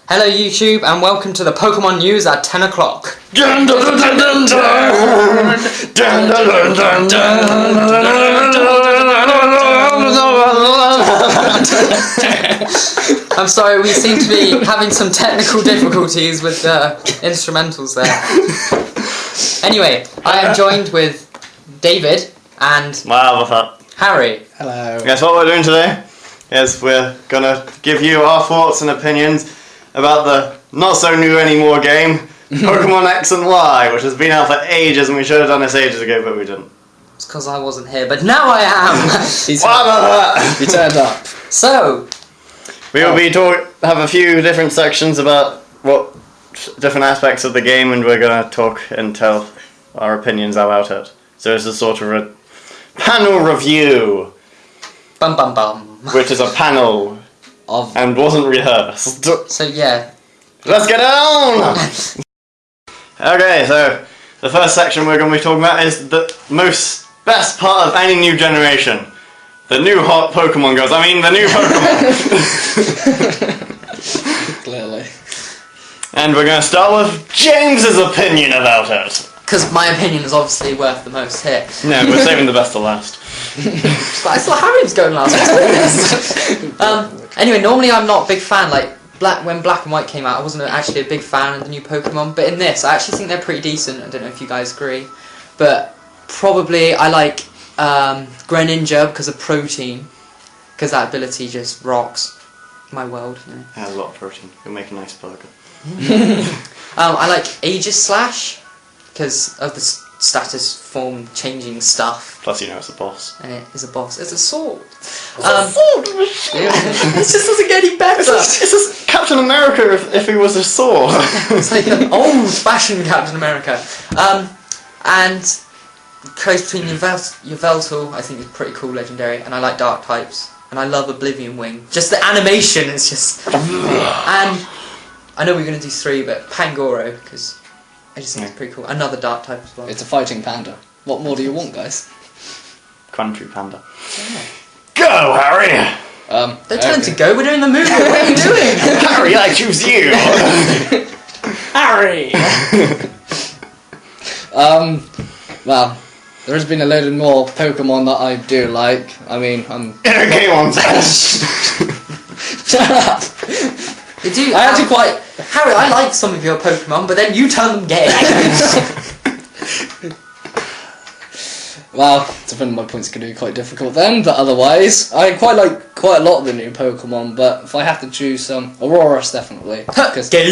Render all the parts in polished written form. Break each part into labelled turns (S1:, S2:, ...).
S1: Hello YouTube and welcome to the Pokemon news at 10 o'clock. I'm sorry, we seem to be having some technical difficulties with the instrumentals there. Anyway, I am joined with David and
S2: Wow, what's up?
S1: Harry.
S3: Hello.
S2: Guess what we're doing today? Is we're gonna give you our thoughts and opinions about the not so new anymore game, Pokemon X and Y, which has been out for ages and we should have done this ages ago, but we didn't.
S1: It's because I wasn't here, but now I am!
S3: He turned up.
S1: So,
S2: We will be have a few different sections about what different aspects of the game, and we're gonna talk and tell our opinions about it. So it's a sort of a panel review,
S1: bum bum bum.
S2: which is a panel and wasn't rehearsed.
S1: So yeah.
S2: Let's get on! Okay, so the first section we're going to be talking about is the best part of any new generation. The new hot Pokemon girls. I mean, the new Pokemon.
S3: Clearly.
S2: And we're going to start with James's opinion about it.
S1: Because my opinion is obviously worth the most here.
S2: No, we're saving the best to last.
S1: But I saw Harry was going last. Anyway, normally I'm not a big fan. Like when Black and White came out, I wasn't actually a big fan of the new Pokemon. But in this, I actually think they're pretty decent. I don't know if you guys agree, but probably I like Greninja because of protein, because that ability just rocks my world. You know.
S2: It has a lot of protein. It'll make a nice burger.
S1: I like Aegislash because of the status form changing stuff.
S2: Plus, you know, it's a boss.
S1: And it is a boss. It's a sword.
S2: It's a sword!
S1: It just doesn't get any better.
S2: It's just Captain America if he was a sword.
S1: It's like an old-fashioned Captain America. And close between Yveltal, I think is pretty cool, legendary, and I like dark types. And I love Oblivion Wing. Just the animation is just... And I know we're going to do 3, but Pangoro, because I just think it's pretty cool. Another dark type as well.
S3: It's a fighting panda. What more do you want, guys?
S2: Country panda. Go, Harry!
S1: Don't tell him to go, we're doing the movie, what are you doing?
S2: Harry, I choose you!
S1: Harry!
S3: Well, there has been a load of more Pokemon that I do like. I mean,
S2: Okay, one
S3: Shut up!
S1: You do.
S3: I actually quite...
S1: Harry, I like some of your Pokemon, but then you turn them gay.
S3: Well, defending my points can be quite difficult then, but otherwise, I quite like quite a lot of the new Pokemon, but if I have to choose some, Aurorus definitely.
S1: Gay!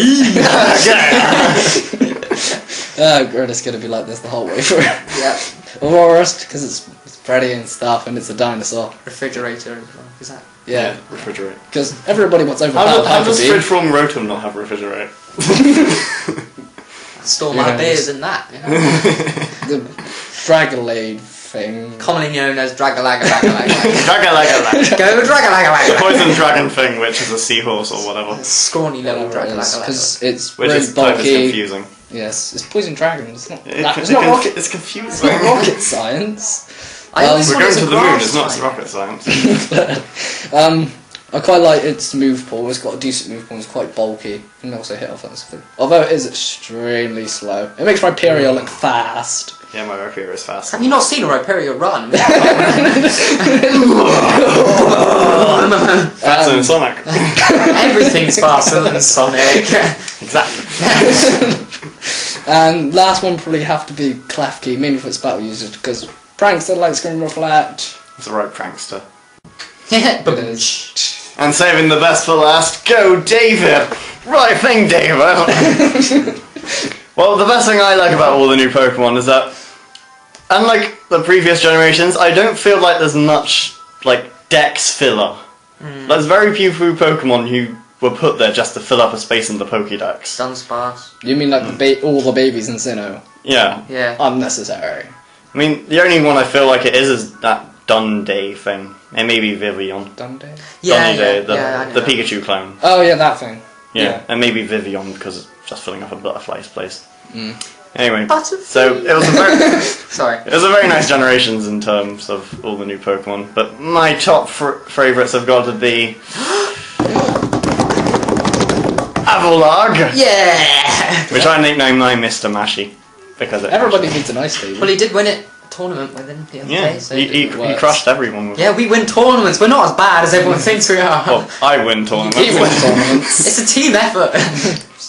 S3: It's gonna be like this the whole way through.
S1: Yeah.
S3: Aurorus, because it's pretty and stuff, and it's a dinosaur.
S1: Refrigerator, is that?
S3: Yeah.
S2: Refrigerate.
S3: Because everybody wants overpowered
S2: How does
S3: Hyper
S2: Fridge from Rotom not have refrigerate?
S1: Store my beers in that. You know?
S3: The Dragalade thing.
S1: Commonly known as Dragalaga.
S2: Dragalaga.
S1: Go
S2: The
S1: Dragalaga.
S2: poison dragon thing, which is a seahorse or whatever.
S1: Scrawny little Dragalaga.
S3: Because it's
S2: Which
S3: really
S2: is type is
S3: bulky.
S2: confusing.
S3: Yes, it's poison dragon. It's not.
S2: It's confusing.
S3: It's not rocket science.
S1: I always
S2: We're
S1: thought it
S2: going
S1: was
S2: to
S1: a
S2: the moon,
S1: grass
S2: it's not
S1: type.
S2: rocket science.
S3: I quite like its move pool. It's got a decent move pool. It's quite bulky and also hit offensively. Although it is extremely slow. It makes Rhyperior look fast.
S2: Yeah, my Rhyperior is fast.
S1: Have you not seen a Rhyperior run?
S2: Faster than Sonic.
S1: Everything's faster than Sonic.
S2: Exactly.
S3: And last one probably have to be Klefki, mainly for its battle usage, because Prankster likes Scream Reflect.
S2: It's the right prankster.
S3: It is.
S2: And saving the best for last, go David! Right thing, David! Well, the best thing I like about all the new Pokemon is that, unlike the previous generations, I don't feel like there's much, like, Dex filler. There's very few Pokemon who were put there just to fill up a space in the Pokédex.
S1: Dunsparce.
S3: You mean like all the babies in Sinnoh?
S2: Yeah.
S1: Yeah.
S3: Unnecessary.
S2: I mean, the only one I feel like it is that Dundee thing. And maybe Vivian.
S3: Dundee?
S1: Yeah,
S2: Dundee,
S1: I know
S2: the
S1: that.
S2: Pikachu clone.
S3: Oh yeah, that thing.
S2: Yeah. And maybe Vivian because it's just filling up a butterfly's place. Anyway,
S1: Butterfly.
S2: so it was a very...
S1: Sorry.
S2: It was a very nice generations in terms of all the new Pokemon, but my top favourites have got to be... Gravelog,
S1: Yeah!
S2: which I nicknamed my Mr. Mashy because
S3: Everybody needs an ice table.
S1: Well, he did win a tournament with him the other
S2: Yeah,
S1: day, so
S2: he
S3: works.
S2: crushed everyone with
S1: yeah, we win tournaments. We're not as bad as everyone thinks we are.
S2: Well, I win tournaments.
S3: He wins tournaments.
S1: It's a team effort.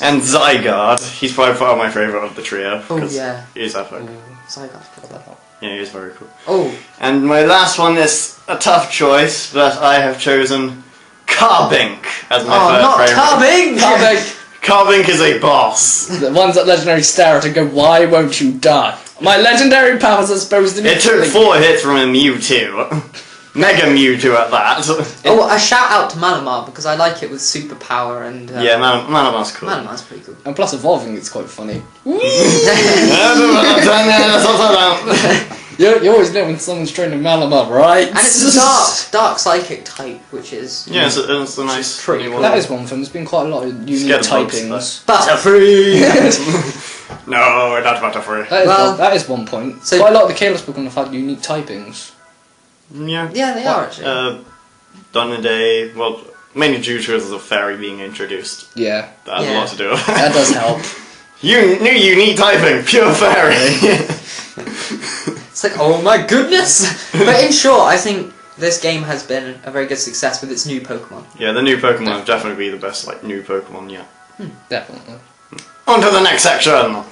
S2: And Zygarde, he's by far my favourite of the trio.
S1: Oh,
S2: 'cause
S1: yeah.
S2: He's epic.
S1: Sorry, I forgot about that.
S2: Yeah, he's very cool.
S1: Oh,
S2: And my last one is a tough choice, but I have chosen Carbink as my
S1: oh, not
S2: favourite.
S1: Carbink!
S3: Carbink.
S2: Carbink is a boss.
S3: The ones that legendary stare at and go, why won't you die? My legendary powers are supposed to be
S2: It took
S3: killing
S2: 4 hits from a Mewtwo. Mega Mewtwo at that.
S1: Oh, a shout out to Malamar because I like it with superpower and.
S2: Yeah, Manamar's cool.
S1: Malamar's pretty cool.
S3: And plus evolving it's quite funny. You always know when someone's training Malamar, right?
S1: And it's a dark psychic type, which is.
S2: Yeah, it's a nice
S1: pretty
S2: new
S1: cool.
S2: one.
S3: That is one thing, there's been quite a lot of unique
S2: Scared of bugs,
S3: typings.
S1: Butterfree!
S2: No, not Butterfree.
S3: That is one point.
S1: So-
S3: Quite a lot of the Kalos Pokemon have had unique typings.
S2: Yeah.
S1: Yeah, they are actually.
S2: Donnaday, well, mainly due to as a fairy being introduced.
S3: Yeah,
S2: That has a
S1: Yeah.
S2: lot to do with it.
S3: that does help.
S2: New unique typing, pure fairy.
S1: It's like, oh my goodness! But in short, I think this game has been a very good success with its new Pokemon.
S2: Yeah, the new Pokemon have definitely be the best, like, new Pokemon yet.
S3: Definitely.
S2: On to the next section!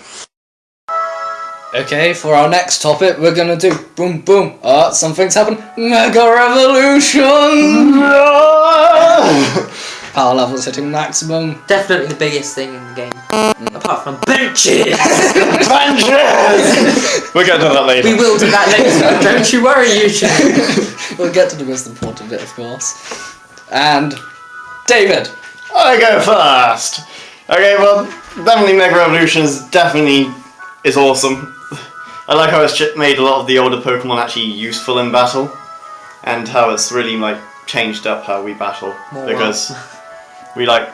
S3: Okay, for our next topic, we're gonna do boom boom. Something's happened. Mega Revolution! Power levels hitting maximum.
S1: Definitely the biggest thing in the game. Apart from benches!
S2: Adventures! We'll get to that later.
S1: We will do that later, don't you worry, YouTube!
S3: We'll get to the most important bit, of course. And David.
S2: I go first! Okay, well, definitely Mega Revolution is awesome. I like how it's made a lot of the older Pokemon actually useful in battle, and how it's really, like, changed up how we battle.
S1: More
S2: Because we, like,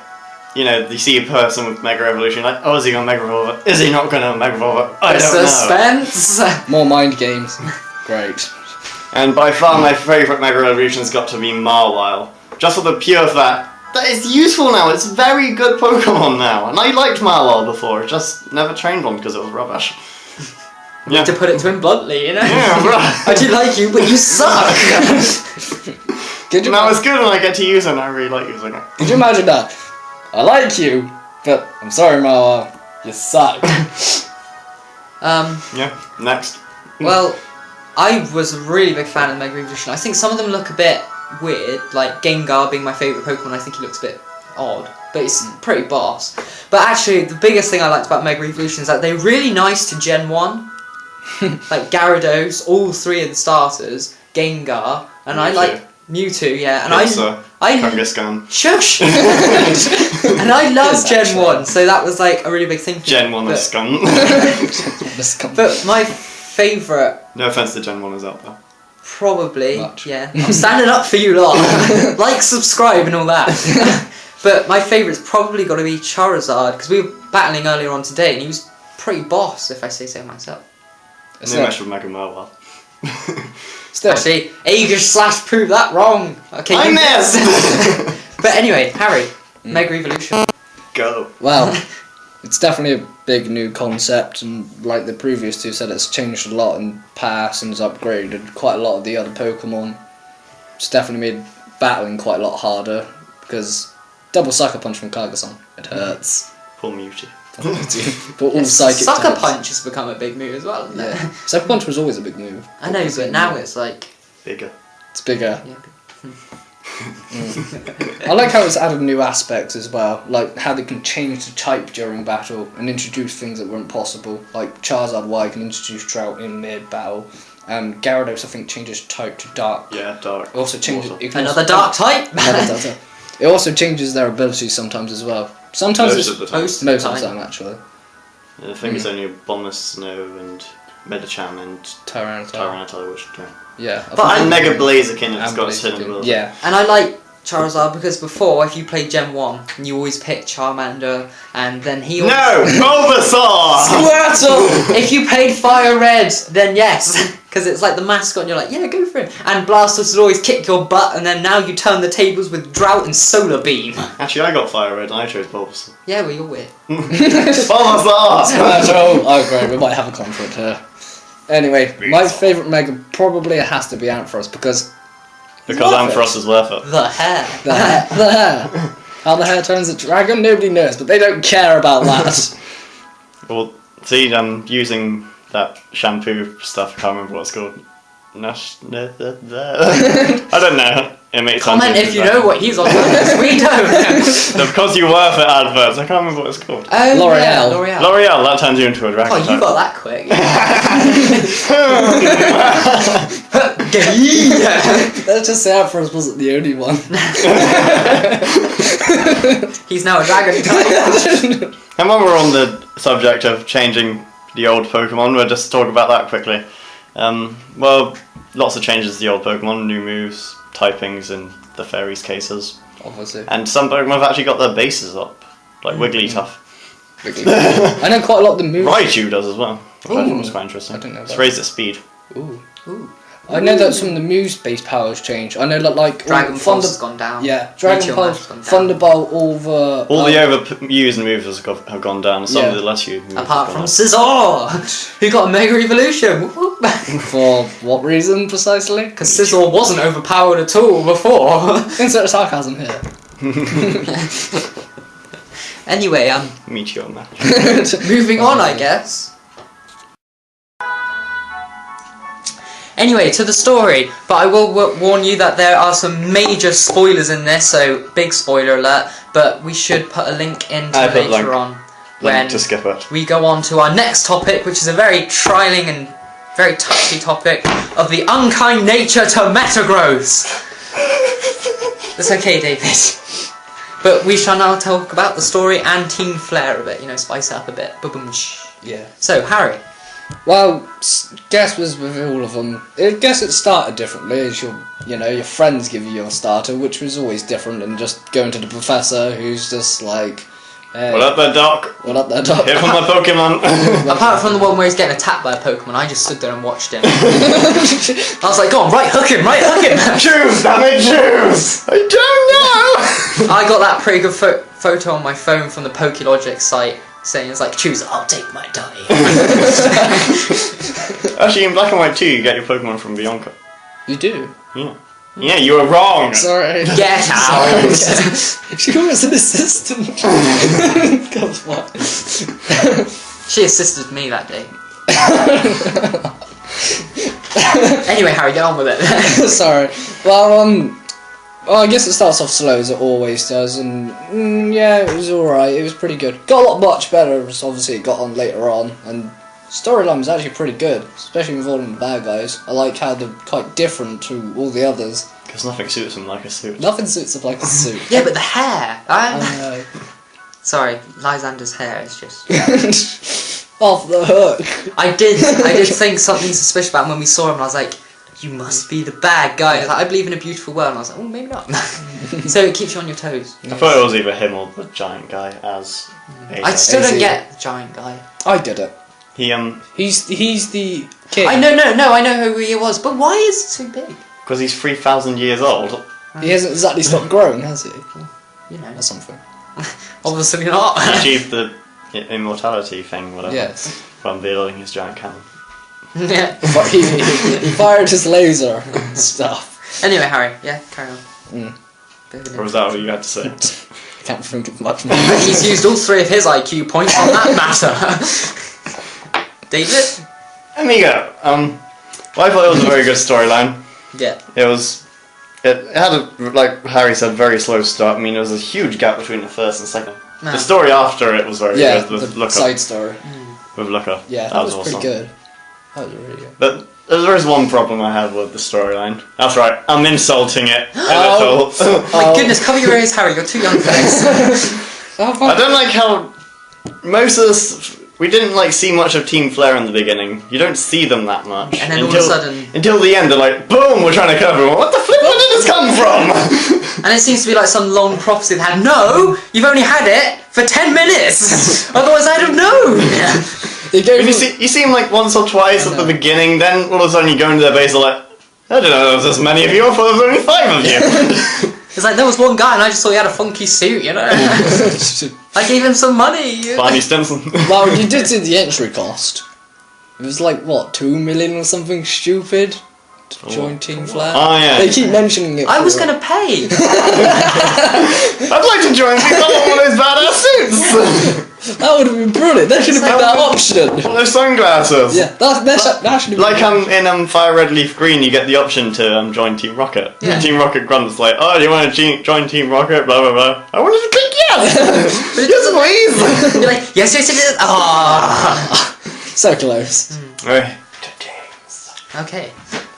S2: you know, you see a person with Mega Evolution, like, oh, is he gonna Mega Evolve it? Is he not gonna Mega Evolve it? I don't know.
S1: Suspense!
S3: More mind games. Great.
S2: And by far my favourite Mega Evolution's got to be Marwile. Just for the pure fact that it's useful now, it's a very good Pokemon now. And I liked Marwile before, just never trained one because it was rubbish. Yeah.
S1: To put it to him bluntly, you know?
S2: Yeah, right.
S1: I do like you, but you suck!
S3: Could you,
S2: Now it's good when I get to use it and I really like using it.
S3: could you imagine that? I like you, but I'm sorry, Marwa. You suck.
S2: Yeah, next.
S1: Well, I was a really big fan of Mega Evolution. I think some of them look a bit weird, like Gengar being my favourite Pokemon, I think he looks a bit odd, but it's pretty boss. But actually, the biggest thing I liked about Mega Evolution is that they're really nice to Gen 1. Like Gyarados, all 3 of the starters, Gengar, and I
S2: Mewtwo.
S1: like Mewtwo, yeah, and I
S2: Kangaskhan.
S1: shush! And I love
S3: Yes,
S1: Gen
S3: actually.
S1: 1, so that was like a really big thing for me.
S2: Gen 1
S1: but,
S2: is scum.
S1: but my favourite,
S2: No offense to Gen 1's out there.
S1: probably,
S3: Much.
S1: yeah, I'm standing up for you lot. Like, subscribe and all that. But my favourite's probably got to be Charizard, because we were battling earlier on today, and he was pretty boss, if I say so myself.
S2: No match with Mega Marwile.
S3: Still,
S1: Actually, Aegis / prove that wrong. Okay,
S2: I
S1: you
S2: missed!
S1: guessed. But anyway, Harry, Mega Evolution.
S2: Go.
S3: well, it's definitely a big new concept, and like the previous two said, it's changed a lot in past and has upgraded quite a lot of the other Pokemon. It's definitely made battling quite a lot harder, because double Sucker Punch from Kargason, it hurts.
S2: Pull Mewtwo.
S3: But all psychic
S1: Sucker
S3: types.
S1: Punch has become a big move as well, isn't it?
S3: Yeah. Sucker Punch was always a big move.
S1: I know, but now it's like...
S2: Bigger.
S3: It's bigger.
S1: Yeah.
S3: I like how it's added new aspects as well, like how they can change the type during battle and introduce things that weren't possible. Like Charizard Y can introduce Drought in mid-battle, and Gyarados I think changes type to Dark.
S2: Yeah, dark.
S3: It also changes
S2: Water.
S3: it can
S1: Another
S3: also-
S1: dark type!
S3: Another dark type. It also changes their abilities sometimes as well. Sometimes
S2: Most
S3: it's
S2: of the time.
S1: Most
S3: most
S1: of
S3: of
S1: the
S3: the
S1: time.
S3: time actually.
S2: I think it's only Bombus, Snow, and Medicham, and
S3: Tyranitar.
S2: Tyranitar, which don't.
S3: Yeah. I
S1: But
S3: think-
S2: And Mega Blaziken, it's
S3: and
S2: got its hidden
S3: Blaziken.
S2: ability.
S3: Yeah.
S1: And I like Charizard because before, if you played Gen 1, you always pick Charmander, and then he always...
S2: No! Bulbasaur!
S3: Squirtle!
S1: If you played Fire Red, then yes, because Because it's like the mascot and you're like, yeah, go for it. And Blastoise would always kick your butt, and then now you turn the tables with Drought and Solar Beam.
S2: Actually, I got Fire Red and I chose Bulbasaur.
S1: Yeah, well, you're weird.
S2: Bulbasaur!
S3: Oh, great, we might have a conflict here. Anyway, my favourite Mega probably has to be Ampharos because
S2: Ampharos is worth it.
S1: The hair.
S3: the hair. How the hair turns a dragon, nobody knows, but they don't care about that.
S2: Well, see, I'm using that shampoo stuff, I can't remember what it's called. I don't know. It makes sense.
S1: Comment if you know what he's on about. We don't.
S2: Because you were for adverts, I can't remember what it's called.
S3: L'Oreal.
S1: Yeah, L'Oreal.
S2: L'Oreal, that turns you into a dragon.
S1: Oh, you got that quick.
S3: Let's just say Ampharos wasn't the only one.
S1: He's now a dragon type.
S2: And when we're on the subject of changing the old Pokemon, we'll just talk about that quickly. Well, lots of changes to the old Pokemon, new moves, typings in the fairies' cases.
S3: Obviously.
S2: And some Pokemon have actually got their bases up, like Wigglytuff.
S3: I know quite a lot of the moves.
S2: Raichu does as well, which I thought was quite interesting.
S3: I didn't know
S2: It's
S3: that.
S2: raised its speed.
S3: Ooh.
S1: Ooh.
S3: I know that some of the move's-based powers change. I know that like
S1: Dragon Pulse has gone down.
S3: Yeah, Dragon
S1: Meteor
S3: Pulse,
S1: Mash has gone down.
S3: Thunderbolt, all the
S2: Overused moves have gone down, and some of the less used moves
S1: Apart
S2: have
S1: from
S2: gone up.
S1: Scizor, who got a Mega Evolution.
S3: for what reason precisely?
S1: Because Scizor wasn't overpowered at all before.
S3: Insert sarcasm here.
S1: Anyway,
S2: Meteor Mash.
S1: moving on, I guess. Anyway, to the story, but I will warn you that there are some major spoilers in this, so big spoiler alert, but we should put a link in
S2: I put
S1: later
S2: link.
S1: on when
S2: to skip it.
S1: we go on to our next topic, which is a very trialing and very touchy topic of the unkind nature to Metagross. That's okay, David. But we shall now talk about the story and Team Flare a bit, spice it up a bit. Ba-boom.
S3: Yeah.
S1: So, Harry.
S3: Well, guess was with all of them. I guess it started differently as your friends give you your starter, which was always different than just going to the professor who's just like, hey,
S2: What up there, Doc?
S3: what up there, Doc?
S2: Here for my Pokemon.
S1: Apart from the one where he's getting attacked by a Pokemon, I just stood there and watched him. I was like, go on, right hook him.
S2: Choose, damn it, choose! I don't know!
S1: I got that pretty good photo on my phone from the Pokelogic site, saying it's like, choose, I'll take my dummy.
S2: Actually, in Black and White 2, you get your Pokemon from Bianca.
S3: You do?
S2: Yeah. Yeah, you were wrong!
S3: Sorry.
S1: Get out!
S3: She was an assistant. God, what?
S1: She assisted me that day. Anyway, Harry, get on with it.
S3: Sorry. Well, I guess it starts off slow as it always does, and yeah, it was alright. It was pretty good. Got a lot much better, as obviously it got on later on, and storyline was actually pretty good, especially involving the bad guys. I like how they're quite different to all the others.
S2: Because nothing suits them like a suit.
S3: Nothing suits them like a suit.
S1: Yeah, but the hair.
S3: I know.
S1: Sorry, Lysander's hair is just...
S3: Off the hook.
S1: I did think something suspicious about him when we saw him, and I was like, you must be the bad guy. I was like, I believe in a beautiful world, and I was like, oh, maybe not. So it keeps you on your toes.
S2: I thought it was either him or the giant guy as
S1: I still don't
S3: AZ.
S1: get the giant guy.
S3: I did it.
S2: He,
S3: He's the king.
S1: I know who he was, but why is he so big?
S2: because he's 3,000 years old.
S3: He hasn't exactly stopped growing, has he?
S1: You know,
S3: Or something.
S1: obviously not.
S2: He achieved the immortality thing, whatever.
S3: Yes.
S2: By unveiling his giant cannon.
S1: Yeah.
S3: But he fired his laser and stuff.
S1: Anyway, Harry, yeah, carry on. Bit of an
S2: Or was that what you had to say?
S3: I can't think of much more.
S1: He's used all 3 of his IQ points on that matter. David?
S2: Amigo, well, I thought it was a very good storyline.
S1: Yeah.
S2: It had a, like Harry said, very slow start. I mean, there was a huge gap between the first and second.
S1: No.
S2: The story after it was very
S3: Yeah,
S2: good. With
S3: the
S2: Looker.
S3: side story.
S2: With Looker.
S3: Yeah, that was pretty good. That was really good.
S2: But there is one problem I had with the storyline. That's right, I'm insulting it a little.
S1: Oh my goodness, cover your ears, Harry, you're too young for this.
S2: I don't like how most of this. We didn't see much of Team Flare in the beginning. You don't see them that much.
S1: And then all of a sudden...
S2: Until the end, they're like, boom, we're trying to cover them. What the flip, where did this come from?
S1: And it seems to be like some long prophecy that had, no, you've only had it for 10 minutes! Otherwise I'd have known!
S3: He gave
S2: You see him like once or twice at the beginning, then all of a sudden you go into their base and like, I didn't know there was this many of you, I thought there was only 5 of you.
S1: It's like, there was one guy and I just thought he had a funky suit, you know? I gave him some money.
S2: Barney Stinson.
S3: Well, you did see the entry cost. It was like, what, 2 million or something stupid? To join Team Flare?
S2: Oh yeah.
S3: They keep mentioning it.
S1: I was gonna pay.
S2: I'd like to join because I want one of those badass suits.
S3: That would have been brilliant. There should have been that option.
S2: One of those sunglasses.
S3: Yeah, that should have been
S2: Like in Fire Red Leaf Green, you get the option to join Team Rocket.
S1: Yeah.
S2: Team Rocket grunts like, oh, do you want to join Team Rocket? Blah blah blah. I wanted to click yes.
S1: But it
S2: Yes,
S1: doesn't.
S2: please.
S1: You're like, yes, yes, yes. Ah.
S3: so close.
S2: Right.
S1: Okay.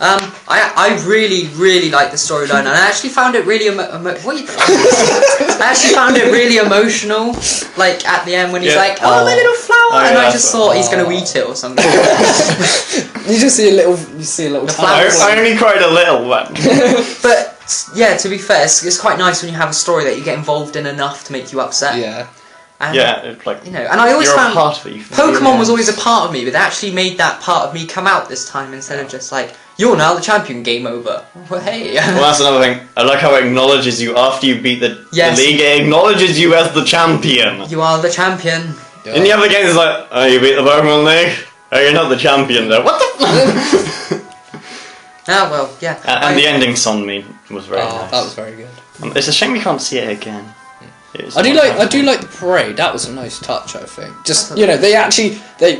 S1: I really, really like the storyline, and I actually found it really what are you I actually found it really emotional, like at the end when he's like, oh, my little flower, and I just thought he's gonna eat it or something.
S3: You just see a little.
S1: The flower.
S2: I only cried a little then.
S1: But yeah, to be fair, it's quite nice when you have a story that you get involved in enough to make you upset.
S3: Yeah.
S1: And,
S2: Yeah, it's like
S1: you know, and I always
S2: you're
S1: found
S2: a part of it. You feel
S1: Pokemon
S2: it.
S1: was always a part of me, but they actually made that part of me come out this time instead of just like, you're now the champion, game over. Well, hey.
S2: Well, that's another thing. I like how it acknowledges you after you beat the league. It acknowledges you as the champion.
S1: You are the champion.
S3: Yeah.
S2: In the other games, it's like, oh, you beat the Pokemon League. Oh, you're not the champion though. What the?
S1: Ah, well, yeah.
S2: And the ending song me was very
S3: Oh,
S2: nice.
S3: that was very good.
S2: It's a shame we can't see it again.
S3: I do like the parade. That was a nice touch, I think. Just you know, they actually they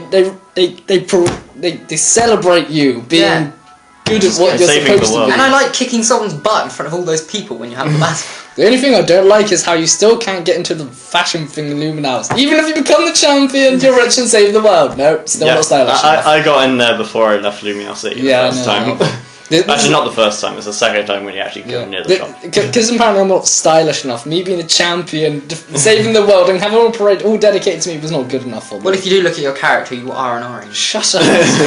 S3: celebrate you being good at what you're
S2: Saving
S3: supposed
S2: the
S3: to
S2: world.
S3: be.
S1: And I like kicking someone's butt in front of all those people when you have the battle.
S3: The only thing I don't like is how you still can't get into the fashion thing in Luminous. Even if you become the champion, you're rich and save the world. No, still not stylish enough.
S2: I got in there before I left Luminosity the first time. Actually, not the first time. It's the second time when you actually go near the shop.
S3: Because apparently I'm not stylish enough. Me being a champion, saving the world, and having a parade all dedicated to me was not good enough for me.
S1: Well, if you do look at your character, you are an orange.
S3: Shut up.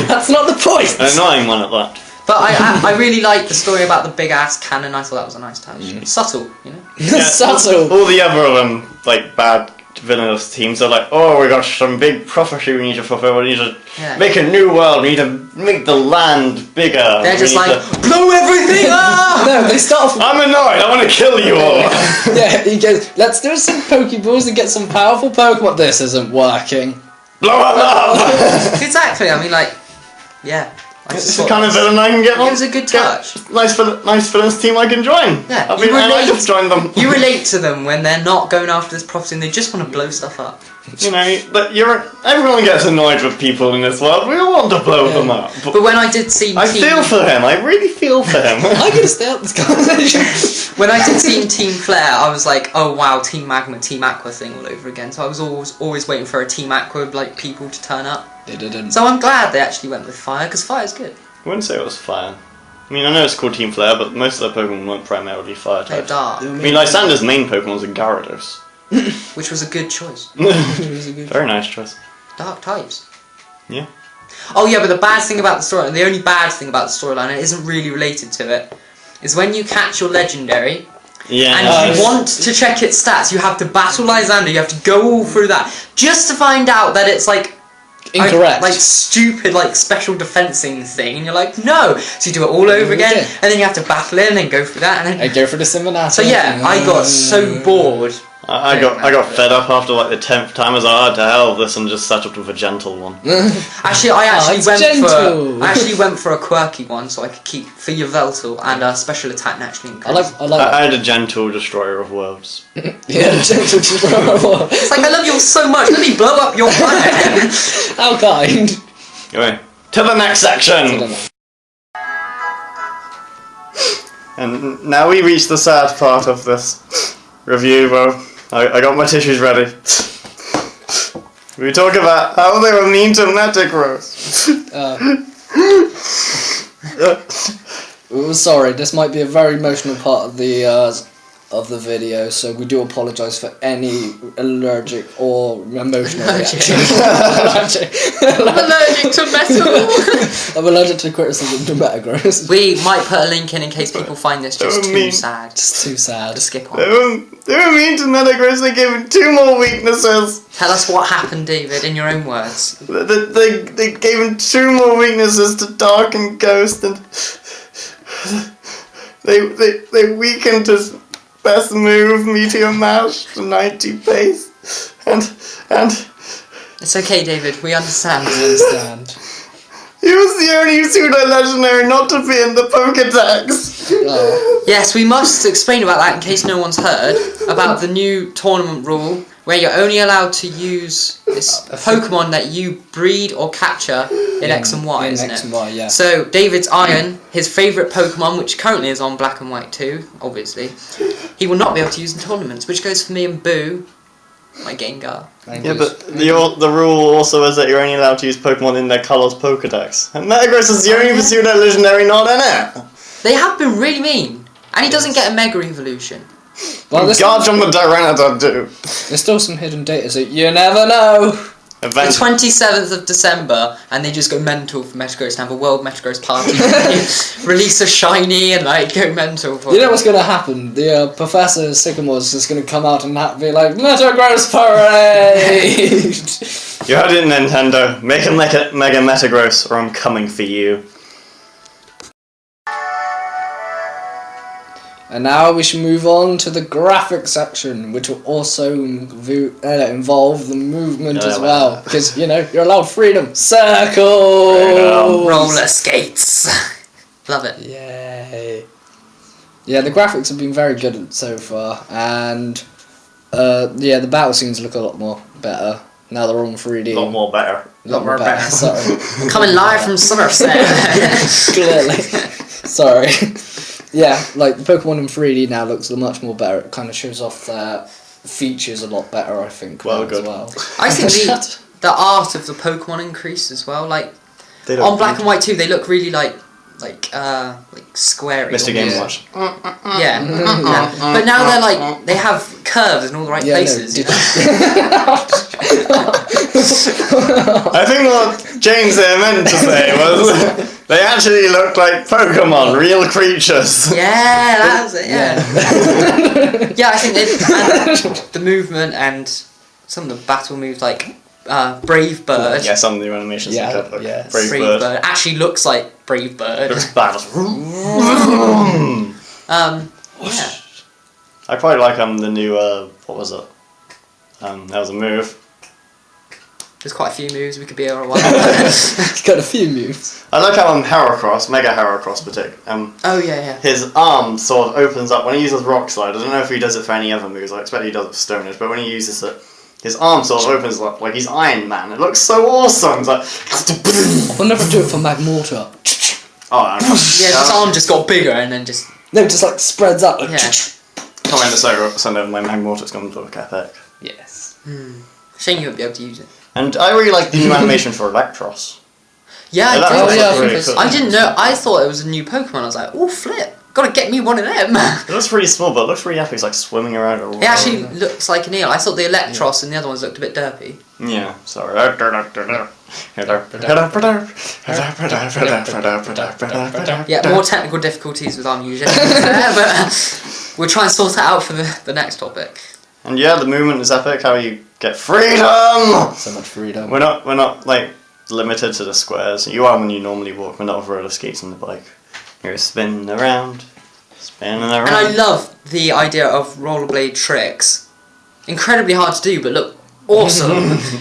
S3: That's not the point.
S2: An annoying one at that.
S1: But I really like the story about the big ass cannon. I thought that was a nice touch. Subtle, you know.
S3: Subtle.
S2: All the other like bad villainous teams are like, oh, we got some big prophecy we need to fulfill. We need to make a new world. We need to make the land bigger.
S1: They're just like, blow everything up!
S3: No, they start off.
S2: I'm annoyed. I want to kill you all.
S3: Yeah, he goes, let's do some Pokeballs and get some powerful Pokemon. This isn't working.
S2: Blow them up.
S1: Exactly. I mean, like, yeah.
S2: It's the kind of villain I can get on.
S1: It was a good touch.
S2: Nice villainous team I can join.
S1: Yeah,
S2: I mean, I just joined them.
S1: You relate to them when they're not going after this prophecy and they just want to blow stuff up.
S2: You know, but everyone gets annoyed with people in this world. We all want to blow them up.
S1: But when I did see
S2: I feel for him. I really feel for him.
S3: I'm gonna stay out this conversation.
S1: When I did see Team Flare, I was like, oh wow, Team Magma, Team Aqua thing all over again. So I was always waiting for a Team Aqua like people to turn up.
S3: They didn't.
S1: So I'm glad they actually went with Fire because Fire's good.
S2: I wouldn't say it was fire. I mean, I know it's called Team Flare, but most of their Pokemon weren't primarily fire
S1: They're
S2: types.
S1: dark,
S2: I mean, Lysander's main Pokemon was a Gyarados.
S1: which was a good choice.
S2: Very nice choice.
S1: Dark types.
S2: Yeah.
S1: Oh yeah, but the bad thing about the storyline, the only bad thing about the storyline, it isn't really related to it, is when you catch your legendary.
S2: Yeah.
S1: And if you want to check its stats, you have to battle Lysander, you have to go all through that, just to find out that it's like
S3: incorrect.
S1: Like stupid, like special defensing thing, and you're like, no. So you do it all over again, and then you have to battle it, and then go through that, and then
S3: I go for the Simonata.
S1: So yeah, I got so bored.
S2: I got fed up after like the 10th time. I was like, oh, to hell with this, and just settled with a gentle one.
S1: Actually, I actually went for a quirky one, so I could keep for Yveltal and a special attack naturally increased.
S2: I had a gentle destroyer of worlds.
S3: Yeah, gentle destroyer of worlds.
S1: It's like, I love you all so much. Let me blow up your planet.
S3: How kind.
S2: Anyway, to the next section. And now we reach the sad part of this review. Well, I got my tissues ready. We talk about how they were mean to Metagross.
S3: Sorry, this might be a very emotional part of the of the video, so we do apologise for any allergic or emotional reaction.
S1: I'm allergic to metal.
S3: I'm allergic to criticism to Metagross.
S1: We might put a link in case people find this just too sad.
S3: Just too sad.
S1: Just skip on.
S2: They were mean to Metagross. They gave him 2 more weaknesses.
S1: Tell us what happened, David, in your own words.
S2: They gave him 2 more weaknesses to Dark and Ghost, and they weakened his best move, Meteor Mash, to 90 pace, and
S1: It's okay, David. We understand.
S3: I understand.
S2: he was the only pseudo-legendary not to be in the Pokedex.
S3: Oh.
S1: Yes, we must explain about that in case no one's heard about the new tournament rule where you're only allowed to use this Pokemon that you breed or capture in X and Y,
S3: in
S1: isn't
S3: X
S1: it?
S3: and Y, yeah.
S1: So David's Iron, his favourite Pokemon, which currently is on Black and White too, obviously, he will not be able to use in tournaments, which goes for me and Boo, my Gengar.
S2: Yeah, but the rule also is that you're only allowed to use Pokemon in their colours Pokedex. And Metagross is the only pseudo-legendary not in it.
S1: They have been really mean, and he doesn't get a Mega Evolution.
S3: Well, there's
S2: Garchomp the Tyranitar too.
S3: there's still some hidden data, so you never know.
S1: The
S2: Event.
S1: 27th of December, and they just go mental for Metagross and have a World Metagross party. Release a shiny and like go mental for
S3: You know what's going to happen? The Professor Sycamore's just going to come out and be like, Metagross Parade!
S2: You heard it, Nintendo. Make a Mega Metagross, or I'm coming for you.
S3: And now we should move on to the graphic section, which will also involve the movement as well. Because, you know, you're allowed freedom. Circle!
S1: roller skates. Love it.
S3: Yay. Yeah, the graphics have been very good so far. And, yeah, the battle scenes look a lot more better. Now they're all in 3D.
S2: A lot more better.
S3: A lot more better. Sorry.
S1: Coming live from Somerset.
S3: Clearly. Sorry. Yeah, like the Pokemon in 3D now looks much more better. It kind of shows off their features a lot better, I think.
S2: Well,
S3: as
S2: good.
S3: well.
S1: I think the art of the Pokemon increased as well. Like
S2: They look
S1: on Black
S2: good.
S1: and White too, they look really like squarey.
S2: Mr. Game
S1: almost.
S2: Watch.
S1: Yeah. Yeah. But now they're like they have curves in all the right
S3: Yeah, no,
S1: places.
S3: did-
S2: I think what James here meant to say was they actually look like Pokemon, real creatures.
S1: Yeah, that was it. Yeah. Yeah, I think and the movement and some of the battle moves like Brave Bird.
S2: Yeah, some of the animations
S3: Yeah,
S2: look like
S3: yeah.
S2: Brave
S1: Brave
S2: Bird.
S1: Bird actually looks like Brave Bird.
S2: Looks bad.
S1: Yeah.
S2: I quite like the new what was it? That was a move.
S1: There's quite a few moves we could be here a while.
S3: He's got a few moves.
S2: I like how Heracross, Mega Heracross
S1: Oh yeah.
S2: his arm sort of opens up when he uses Rock Slide. I don't know if he does it for any other moves. I expect he does it for Stone Edge, but when he uses it, his arm sort of opens up like he's Iron Man. It looks so awesome. It's like,
S3: I'll never do it for Magmortar.
S2: oh, I don't know.
S1: Yeah, his arm just got bigger and then just
S3: No, it just like spreads up.
S1: yeah.
S2: Comment to send over my Magmortar's going to look epic.
S3: Yes.
S1: Shame you won't be able to use it.
S2: And I really like the new animation for Electros.
S1: Yeah, I
S2: that
S1: did.
S2: looks
S3: yeah,
S2: really
S3: because
S2: cool.
S1: I didn't know. I thought it was a new Pokemon. I was like, oh flip, gotta get me one of them.
S2: It looks pretty small, but it looks really epic. It's like swimming around.
S1: It actually looks like an eel. I thought the Electros and the other ones looked a bit derpy.
S2: Yeah, sorry.
S1: Yeah, more technical difficulties with our music there, but we'll try and sort it out for the next topic.
S2: And yeah, the movement is epic. How you get freedom.
S3: So much freedom.
S2: We're not like limited to the squares. You are when you normally walk. We're not with roller skates on the bike. You're spinning around, spinning around.
S1: And I love the idea of rollerblade tricks. Incredibly hard to do, but look awesome.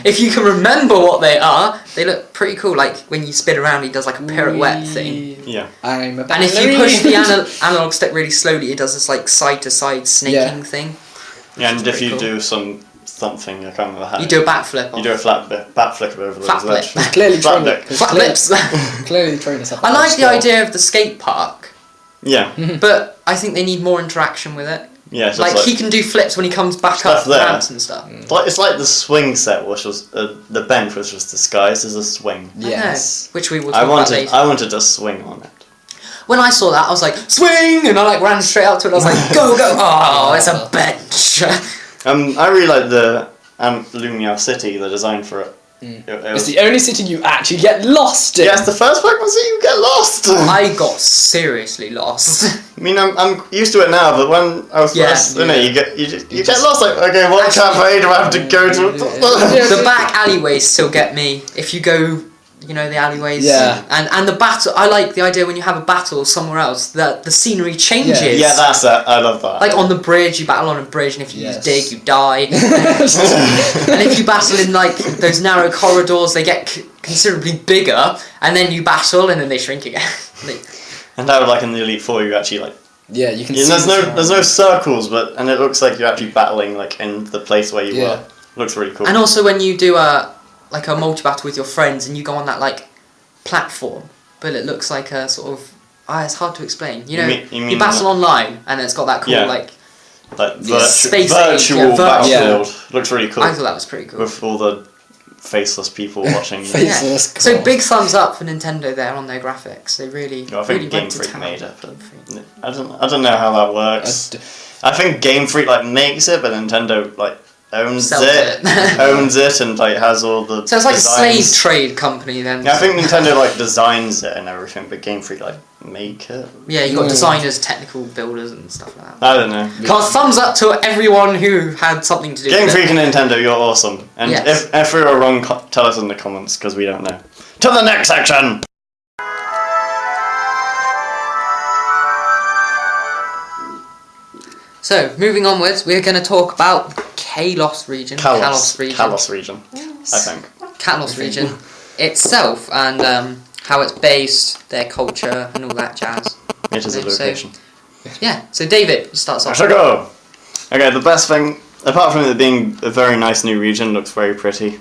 S1: If you can remember what they are, they look pretty cool. Like when you spin around, he does like a pirouette thing.
S2: Yeah.
S3: I'm a
S1: And if you push the analog stick really slowly, it does this like side to side snaking thing.
S2: Yeah, and if
S1: pretty
S2: you
S1: cool.
S2: do something, I can't remember how.
S1: You do a backflip.
S2: You do a backflip over the
S1: Flat
S2: ledge.
S1: flip.
S3: Clearly
S2: Flat
S3: trained
S2: flip.
S3: it.
S1: Flat flips.
S3: Clearly trained us up.
S1: I like the idea of the skate park,
S2: Yeah.
S1: but I think they need more interaction with it.
S2: Yeah. It's
S1: Like
S2: just
S1: he can do flips when he comes back
S2: Stuff
S1: up the
S2: there.
S1: ramps and stuff.
S2: It's like the swing set, which was the bench, which was disguised as a swing.
S1: I know,
S3: Yes.
S1: which we will
S2: I
S1: talk about later.
S2: wanted a swing on it.
S1: when I saw that, I was like, swing! And I like ran straight up to it. I was like, go, go! Oh, it's a bench.
S2: I really like the Lumia City, the design for it.
S3: It's the only city you actually get lost in.
S2: Yeah, it's the first Pokemon City you get lost.
S1: I got seriously lost.
S2: I mean, I'm used to it now, but when I was first in it, you get lost. Like, okay, what cafe do I have to go to?
S1: The back alleyways still get me. If you go, you know, the alleyways.
S3: Yeah.
S1: And the battle. I like the idea when you have a battle somewhere else that the scenery changes.
S2: Yeah, that's it. I love that.
S1: Like on the bridge, you battle on a bridge, and if you use
S3: Yes.
S1: dig, you die. And if you battle in like those narrow corridors, they get considerably bigger, and then you battle, and then they shrink again.
S2: And now, like in the Elite Four, you actually like.
S3: Yeah, you can
S2: Yeah,
S3: see.
S2: there's no circles, and it looks like you're actually battling like in the place where you were. Looks really cool.
S1: And also when you do a multi battle with your friends, and you go on that like platform, but it looks like a sort of it's hard to explain. You know,
S2: You mean
S1: you battle online, and it's got that cool
S2: like
S1: space
S2: virtual
S1: age,
S2: battlefield. Looks really cool.
S1: I thought that was pretty cool.
S2: With all the faceless people watching you.
S3: Faceless
S1: So
S3: God.
S1: big thumbs up for Nintendo there on their graphics. They really,
S2: I think
S1: really
S2: Game
S1: went to
S2: Freak
S1: town.
S2: made it.
S1: Game Freak.
S2: I don't know how that works. I think Game Freak like makes it, but Nintendo like owns
S1: Sells it.
S2: owns it, and like has all the.
S1: So it's like
S2: designs.
S1: a slave trade company then.
S2: Yeah, I think Nintendo like designs it and everything, but Game Freak like make it.
S1: Yeah, you got
S3: Mm.
S1: designers, technical builders, and stuff like that.
S2: I don't know.
S1: Got thumbs up to everyone who had something to do
S2: Game
S1: with
S2: Freak
S1: it.
S2: and Nintendo, you're awesome. And
S1: Yes.
S2: if we were wrong, tell us in the comments because we don't know. To the next section.
S1: So, moving onwards, we're going to talk about Kalos region.
S2: Kalos region.
S1: Yes.
S2: I think.
S1: Kalos region itself, and how it's based, their culture, and all that jazz.
S2: It is a
S1: So-
S2: location.
S1: Yeah, so David starts
S2: I
S1: off.
S2: shall go. Okay, the best thing, apart from it being a very nice new region, looks very pretty.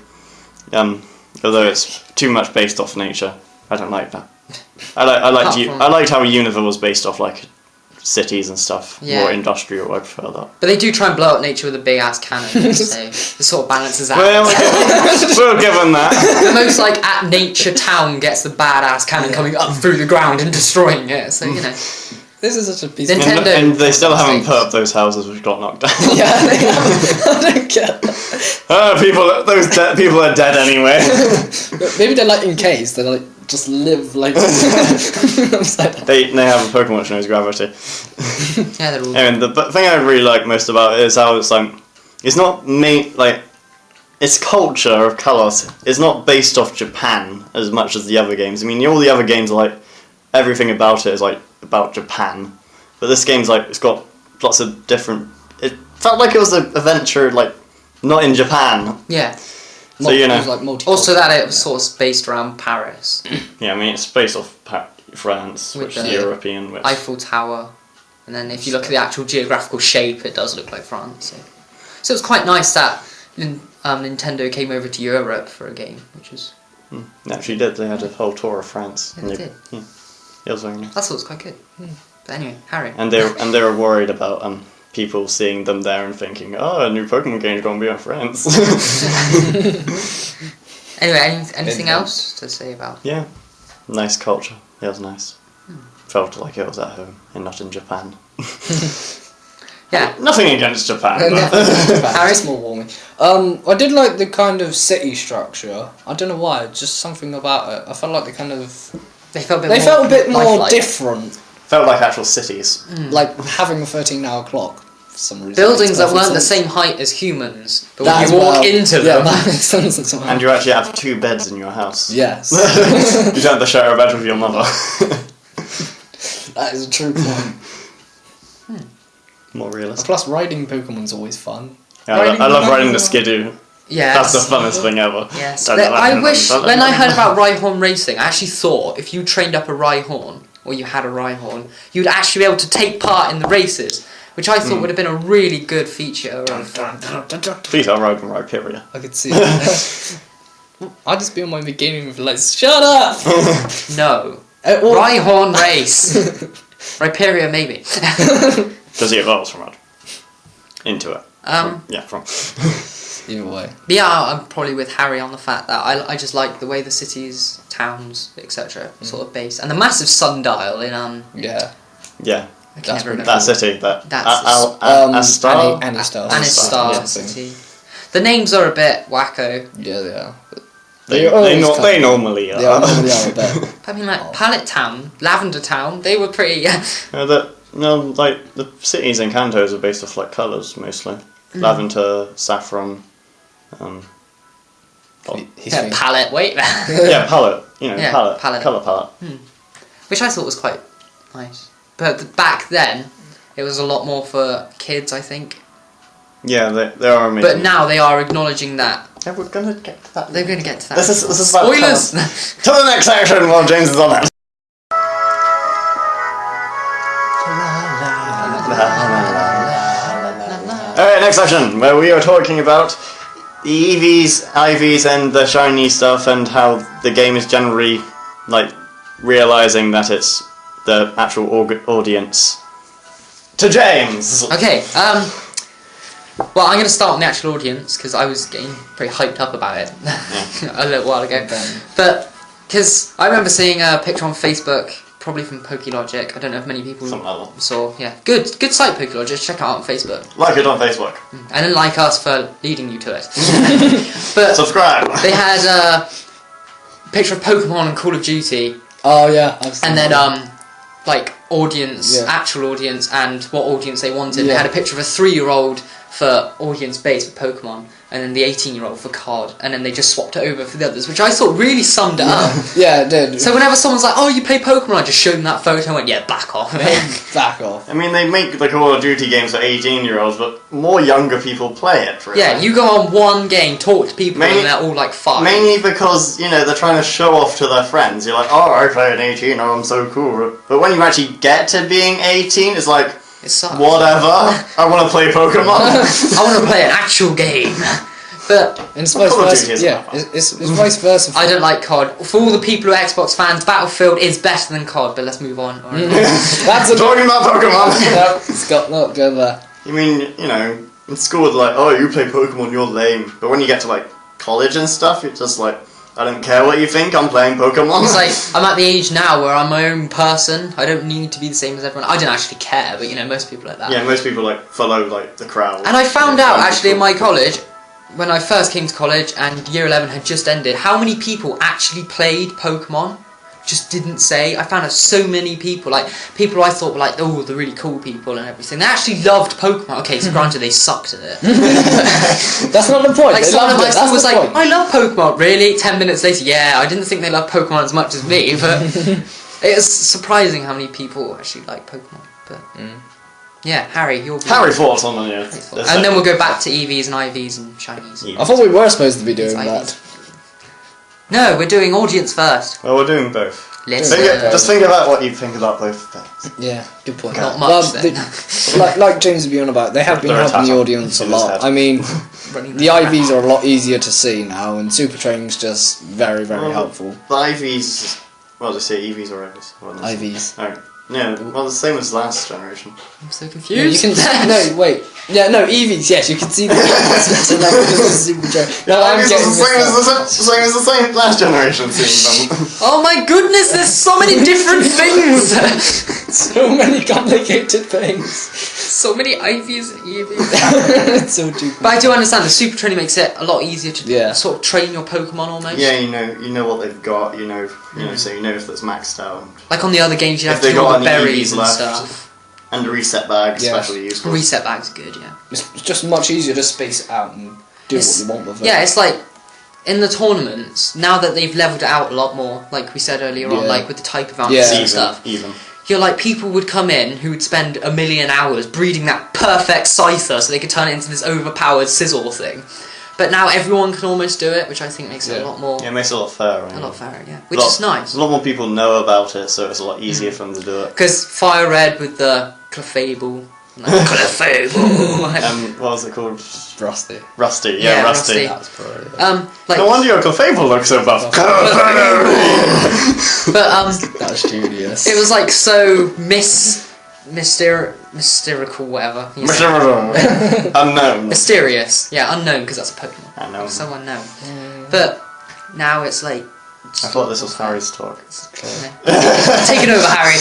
S2: Although it's too much based off nature, I don't like that. I liked how Unova was based off like cities and stuff,
S1: Yeah.
S2: more industrial. I prefer that.
S1: But they do try and blow up nature with a big ass cannon, so it sort of balances out.
S2: Well, we'll give them that.
S1: The most like at nature town gets the badass cannon coming up through the ground and destroying it, so you know.
S3: This is such a piece of
S1: Nintendo-
S2: And they still haven't put up those houses which got knocked down.
S3: Yeah, they haven't. I don't get that.
S2: Those people are dead anyway.
S3: Maybe they're like in caves, they like just live like upside down.
S2: They have a Pokemon which knows gravity.
S1: Yeah, they're all.
S2: And the thing I really like most about it is how it's like, it's not made like, its culture of Kalos is not based off Japan as much as the other games. I mean, all the other games are like, everything about it is like about Japan, but this game's like, it's got lots of different. It felt like it was an adventure like not in Japan.
S1: Yeah.
S2: So you know.
S3: It was like multicultural.
S1: Also, that it was sort of based around Paris,
S2: Yeah, I mean it's based off France,
S1: With
S2: which is
S1: the
S2: European. Which,
S1: Eiffel Tower, and then if you look at the actual geographical shape, it does look like France. So it's quite nice that Nintendo came over to Europe for a game, which was
S2: they actually did. They had a whole tour of France.
S1: Yeah, they did.
S2: Yeah, it was very nice.
S1: I thought it was quite good. But anyway, Harry.
S2: And they were worried about people seeing them there and thinking, oh, a new Pokemon game's gonna be in France.
S1: Anyway, anything else to say about?
S2: Yeah, nice culture. It was nice. Felt like it was at home and not in Japan.
S1: Yeah.
S2: Nothing against Japan. But
S3: Harry's more warming. I did like the kind of city structure. I don't know why, just something about it. I felt like they kind of
S1: They felt
S3: a bit more
S1: lifelike.
S3: different.
S2: felt like actual cities.
S3: Like having a 13-hour clock for some reason.
S1: Buildings
S3: Makes
S1: that
S3: perfect
S1: weren't the
S3: sense.
S1: same height as humans, but
S3: That
S1: when
S3: as
S1: you walk
S3: well.
S1: into
S3: Yeah,
S1: them,
S3: that makes sense as well.
S2: And you actually have 2 beds in your house.
S3: Yes.
S2: You don't have to share a bed with your mother.
S3: That is a true point.
S2: More realistic.
S3: Plus, riding Pokemon's always fun.
S2: Yeah, I love riding the Skidoo.
S1: yes.
S2: That's the funnest thing ever.
S1: Yes. I wish, when I heard about Rhyhorn racing, I actually thought if you trained up a Rhyhorn, or you had a Rhyhorn, you'd actually be able to take part in the races, which I thought would have been a really good feature of...
S2: Please, I'll ride from Rhyperior.
S3: I could see that. I'd just be on my beginning with like, shut up!
S1: No.
S3: Or-
S1: Rhyhorn race. Rhyperior, maybe.
S2: Because he evolves from it. Into it.
S1: Um,
S2: Yeah, from.
S3: either way.
S1: But yeah, I'm probably with Harry on the fact that I just like the way the cities, towns, etc. sort of based, and the massive sundial in
S3: Yeah.
S2: Yeah,
S1: I can
S3: That's
S1: never
S3: pretty
S1: remember.
S2: that city. That
S1: That's
S2: Astar.
S3: Anistar.
S1: Anistar
S3: Yeah,
S1: City. The names are a bit wacko.
S3: Yeah, they are.
S2: They normally are.
S3: They normally are a bit.
S1: I mean, like Pallet Town, Lavender Town, they were pretty.
S2: Like the cities in Kantos are based off like colours mostly. Lavender, saffron.
S1: Yeah, palette. Wait,
S2: Yeah, palette. You know,
S1: Yeah,
S2: palette.
S1: palette.
S2: Colour palette.
S1: which I thought was quite nice. But back then, it was a lot more for kids, I think.
S2: Yeah, they are amazing.
S1: But now they are acknowledging that.
S2: Yeah, we're gonna get to that.
S1: They're going to get to that.
S2: This is about
S1: Spoilers.
S2: to the next section while James is on it. Alright, next section, where we are talking about the EVs, IVs, and the shiny stuff, and how the game is generally, like, realising that it's the actual audience. To James!
S1: Okay, well, I'm going to start on the actual audience, because I was getting pretty hyped up about it a little while ago. But, because I remember seeing a picture on Facebook, probably from PokeLogic, I don't know if many people
S2: Something like that.
S1: saw, yeah. Good site, PokeLogic, check it out on Facebook.
S2: Like it on Facebook.
S1: And then like us for leading you to it. But
S2: Subscribe!
S1: they had a picture of Pokemon and Call of Duty,
S3: Oh yeah, I've seen
S1: and then
S3: that.
S1: like audience,
S3: Yeah.
S1: actual audience, and what audience they wanted. They
S3: Yeah.
S1: had a picture of a 3-year-old for audience base for Pokemon, and then the 18-year-old for card, and then they just swapped it over for the others, which I thought really summed it up.
S3: Yeah, it did.
S1: So whenever someone's like, "Oh, you play Pokemon," I just showed them that photo and went, "Yeah, back off."
S3: Back off.
S2: I mean, they make the Call of Duty games for 18-year-olds, but more younger people play it, really.
S1: Yeah, you go on one game, talk to people,
S2: Mainly-
S1: and they're all like 5.
S2: Mainly because, you know, they're trying to show off to their friends. You're like, oh, I play an 18, oh, I'm so cool. But when you actually get to being 18, it's like,
S1: It sucks.
S2: whatever, I want to play Pokemon.
S1: I want to play an actual game. But
S3: And it's vice
S2: Call of Duty
S3: versa.
S2: is
S3: Yeah,
S2: fun.
S3: it's vice versa.
S1: I don't like COD. For all the people who are Xbox fans, Battlefield is better than COD, but let's move on. Alright.
S3: That's a
S2: Talking about Pokemon.
S3: no, Scott, not go there.
S2: You mean, you know, in school, they're like, oh, you play Pokemon, you're lame. But when you get to, like, college and stuff, you're just like, I don't care what you think, I'm playing Pokemon.
S1: It's like, I'm at the age now where I'm my own person. I don't need to be the same as everyone. I don't actually care, but you know, most people are like that.
S2: Yeah, most people, like, follow, like, the crowd.
S1: And I found
S2: Yeah,
S1: out,
S2: it's
S1: actually, in
S2: cool.
S1: my college, when I first came to college and year 11 had just ended, how many people actually played Pokemon? Just didn't say. I found out so many people, like, people I thought were like, oh, the really cool people and everything. They actually loved Pokemon. Okay, so granted, they sucked at it.
S3: That's not the point.
S1: Like,
S3: They
S1: someone
S3: loved
S1: at my
S3: it.
S1: school
S3: That's
S1: was
S3: the
S1: like,
S3: point.
S1: I love Pokemon. Really? 10 minutes later, yeah, I didn't think they loved Pokemon as much as me, but it's surprising how many people actually like Pokemon. But yeah, Harry, you'll be
S2: Harry thoughts on the
S1: and then we'll go back to EVs and IVs and shinies.
S3: I thought we were supposed to be doing
S1: It's
S3: that.
S1: No, we're doing audience first.
S2: Well, we're doing both.
S1: Let's
S2: Just think about what you think about both things.
S3: Yeah, good point.
S1: Not much,
S3: Well,
S1: then.
S3: like James was been on about, they have been
S2: They're
S3: helping the
S2: attached
S3: audience a
S2: in his
S3: lot.
S2: head.
S3: I mean,
S1: running
S3: the IVs are a lot easier to see now, and Super Training's just very, very
S2: Well,
S3: helpful.
S2: The IVs, well, they say EVs or IVs? What do they say?
S3: IVs.
S2: Oh, yeah, well, the same as last generation.
S1: I'm so
S3: Yeah,
S1: confused.
S3: you can no wait. Yeah, no EVs. Yes, you can see the difference better now because of the Super Train. No, I'm
S2: IVs
S3: getting
S2: is the same
S3: this
S2: as same as the same last generation seeing them.
S1: Oh my goodness, there's so many different things.
S3: so many complicated things.
S1: So many IVs and EVs.
S3: It's so stupid.
S1: But I do understand the Super Training makes it a lot easier to
S3: Yeah.
S1: sort of train your Pokemon almost.
S2: Yeah, you know what they've got. You know, so you know if that's maxed out.
S1: Like on the other games, you
S2: If
S1: have to
S2: they
S1: do all
S2: got
S1: the
S2: any
S1: berries
S2: EVs
S1: and
S2: left.
S1: stuff.
S2: And the reset bag,
S3: Yeah.
S2: especially useful.
S1: Reset bags are good, yeah.
S3: It's just much easier to space it out and do
S1: It's-
S3: what you want with it.
S1: Yeah, it's like in the tournaments, now that they've leveled it out a lot more, like we said earlier on,
S3: Yeah.
S1: like with the type of answers
S3: Yeah.
S1: and stuff.
S2: Even.
S1: You're like, people would come in who would spend 1,000,000 hours breeding that perfect Scyther so they could turn it into this overpowered Sizzle thing. But now everyone can almost do it, which I think makes it
S3: Yeah.
S1: a lot more,
S2: Yeah, it makes it a lot fairer.
S1: a
S2: yeah.
S1: lot fairer, yeah. Which is nice.
S2: A lot more people know about it, so it's a lot easier for them to do it.
S1: Because Fire Red with the Clefable. Clefable!
S2: What was it called?
S3: Rusty.
S2: Rusty.
S1: Yeah,
S2: Yeah,
S1: Rusty.
S2: Rusty.
S3: That's probably
S1: like,
S2: No wonder your Clefable looks so buff.
S1: but
S3: that's genius.
S1: it was like so mystical, whatever.
S2: Unknown.
S1: Mysterious. Yeah, unknown, because that's a Pokemon.
S2: Unknown.
S1: So unknown. But now it's like...
S2: I thought this was Harry's talk.
S1: Take it over, Harry.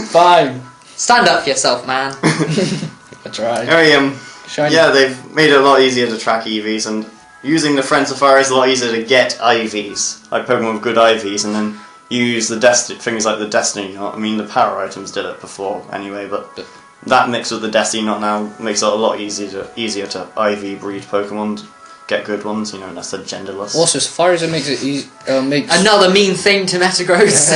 S3: Fine.
S1: Stand up for yourself, man.
S3: I tried.
S2: Shiny. Yeah, they've made it a lot easier to track EVs, and using the Friend Safari is a lot easier to get IVs, like Pokemon with good IVs, and then use the things like the Destiny Knot. I mean, the power items did it before anyway, but that mixed with the Destiny Knot now makes it a lot easier to IV breed Pokemon, to get good ones, and that's the genderless.
S3: Also, Safari Zone makes it easy.
S1: Another mean thing to Metagross.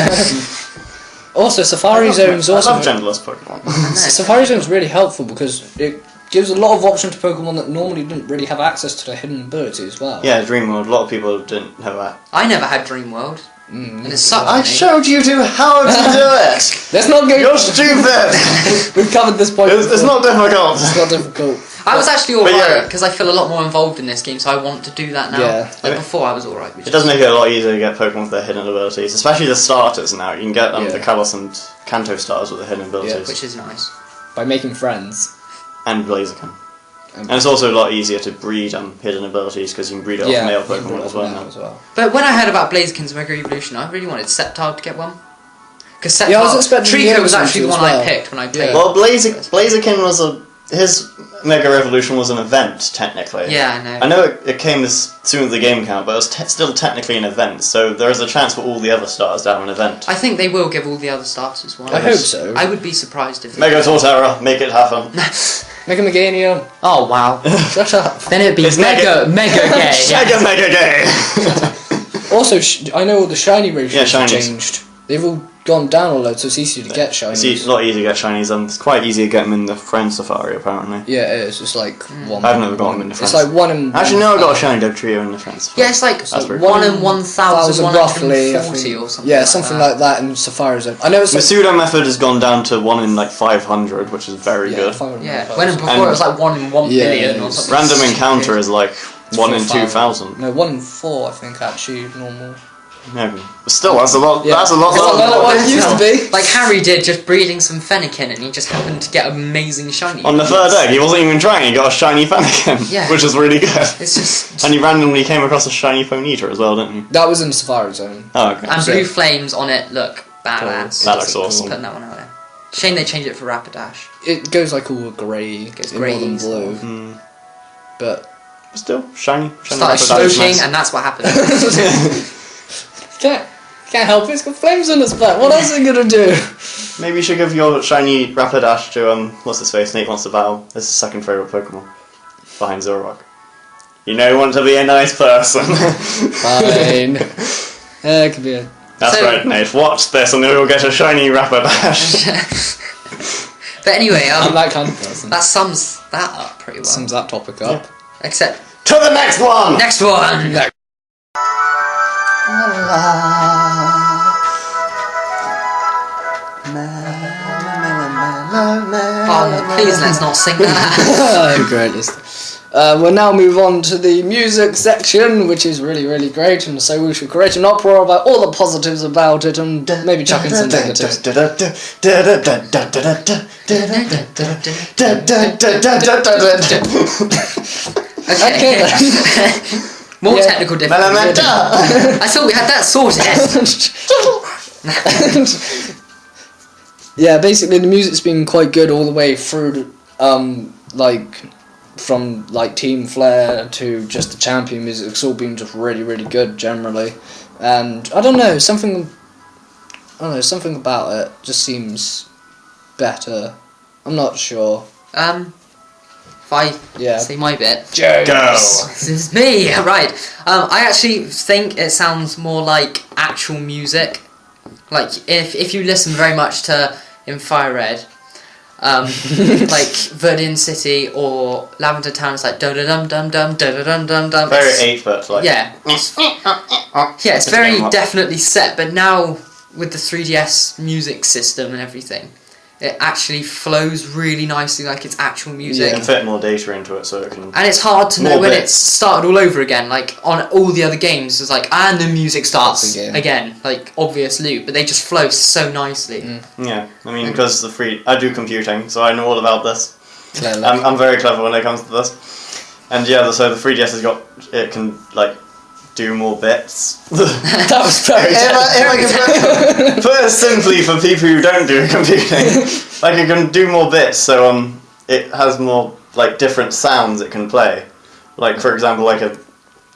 S3: Also, Safari Zone's
S2: I
S3: also...
S2: love genderless Pokemon.
S3: Safari Zone's really helpful because it gives a lot of options to Pokemon that normally didn't really have access to their hidden ability as well.
S2: Yeah, Dream World, a lot of people didn't know that.
S1: I never had Dream World. And it sucked.
S2: I showed you how to do it!
S3: Let's not go...
S2: You're stupid!
S3: We've covered this point
S2: It's
S3: before.
S2: not difficult.
S3: It's not difficult.
S1: I was actually
S2: But
S1: alright,
S2: yeah.
S1: because I feel a lot more involved in this game, so I want to do that now.
S3: Yeah.
S1: Like before, I was alright.
S2: It does make it a lot easier to get Pokemon with their hidden abilities, especially the starters now. You can get the Kalos and Kanto starters with the hidden abilities.
S1: Which is nice.
S3: By making friends.
S2: And Blaziken. And it's also a lot easier to breed hidden abilities because you can breed it off male Pokemon as well now.
S1: But when I heard about Blaziken's Mega Evolution, I really wanted Sceptile to get one. Because
S3: I was expecting
S1: Trico
S3: the
S1: was actually the one
S3: as well.
S1: I picked when I played.
S2: Well, Blaziken was his Mega Evolution was an event, technically.
S1: Yeah,
S2: I know it came as soon as the game came out, but it was still technically an event, so there is a chance for all the other starters to have an event.
S1: I think they will give all the other starters one.
S3: I hope so.
S1: I would be surprised if they
S2: Mega Torterra, make it happen.
S3: Mega Meganium.
S1: Oh, wow.
S3: Shut up.
S1: Then it'd be
S2: It's
S1: mega gay.
S2: Mega gay!
S3: Also, I know all the shiny ratios have
S2: shinies.
S3: changed. They've all gone down a lot, so it's easier to get shinies.
S2: It's a lot easier to get shinies, and it's quite easy to get them in the Friend Safari, apparently.
S3: Yeah, it is. It's like one.
S2: I've never got them in the Friends.
S3: It's like 1 in...
S2: Actually, no, I got a shiny Dugtrio in the Friends Safari.
S1: Yeah, it's like
S2: That's pretty
S1: 1 in 1,140 or something.
S3: Yeah, something like that in Safari Zone. I know it's
S2: The
S3: like...
S2: pseudo method has gone down to 1 in 500, which is very good.
S1: Yeah, when before it was like 1 in 1 billion or something.
S2: Random encounter is like 1 in 2,000.
S3: No, 1 in 4, I think, actually, normal.
S2: No, but still, that's a lot.
S3: Yeah.
S2: That's a lot.
S3: It's not
S2: more.
S3: what it used to be.
S1: Like Harry did, just breeding some Fennekin, and he just happened to get amazing shiny.
S2: On the third egg, he wasn't even trying. He got a shiny Fennekin,
S1: Yeah.
S2: which is really good.
S1: It's just
S2: And he randomly came across a shiny Ponyta as well, didn't he?
S3: That was in Safari Zone.
S2: Oh, okay.
S1: and blue flames on it look badass.
S2: That looks awesome.
S1: Putting that one out there. Shame they changed it for Rapidash.
S3: It goes like all grey,
S1: Goes
S3: more than
S1: greys.
S3: blue.
S2: Mm.
S3: But...
S2: But still, shiny.
S1: Started
S2: Rapidash is
S1: smoking,
S2: nice.
S1: and that's what happened.
S3: Can't help it, it's got flames in its butt. What else are you gonna do?
S2: Maybe you should give your shiny Rapidash to what's his face? Nate Wants to Battle. It's his second favourite Pokemon, behind Zoroark. You know you want to be a nice person.
S3: Fine. It could be a...
S2: That's
S1: So-
S2: right, Nate. Watch this, and you'll get a shiny Rapidash.
S1: But anyway,
S3: I'm that kind of person.
S1: that sums that up pretty well.
S3: Sums that topic up.
S1: Except
S2: To the next one.
S1: next one. Oh, please let's not sing that.
S3: Greatest. We'll now move on to the music section, which is really, really great, and so we should create an uproar about all the positives about it and maybe chuck in some negatives.
S1: Okay.
S3: then.
S1: More
S3: Yeah.
S1: technical difficulties. I thought we had that sorted.
S3: Yeah, basically the music's been quite good all the way through, from Team Flare to just the Champion music. It's all been just really, really good generally, and I don't know, something about it just seems better. I'm not sure.
S1: If I
S3: Yeah.
S1: say my bit.
S3: Go.
S1: This is me, right. I actually think it sounds more like actual music. Like, if you listen very much to in Fire Red, like Verdun City or Lavender Town, it's like da-da-dum-dum-dum, da-da-dum-dum-dum.
S2: Very 8-bit, like.
S1: Yeah. Yeah, it's very definitely set, but now with the 3DS music system and everything, it actually flows really nicely like it's actual music.
S2: You can fit more data into it, so it can.
S1: And it's hard to know
S2: More
S1: when
S2: bits.
S1: it's started all over again. Like on all the other games, it's like, and the music starts again, like obvious loop, but they just flow so nicely.
S2: Yeah, I mean, because I do computing, so I know all about this.
S3: Clearly.
S2: I'm very clever when it comes to this. And yeah, so the 3DS it can like do more bits.
S3: That was very
S2: if I can put it simply for people who don't do computing, like it can do more bits, so it has more like different sounds it can play. Like for example, like a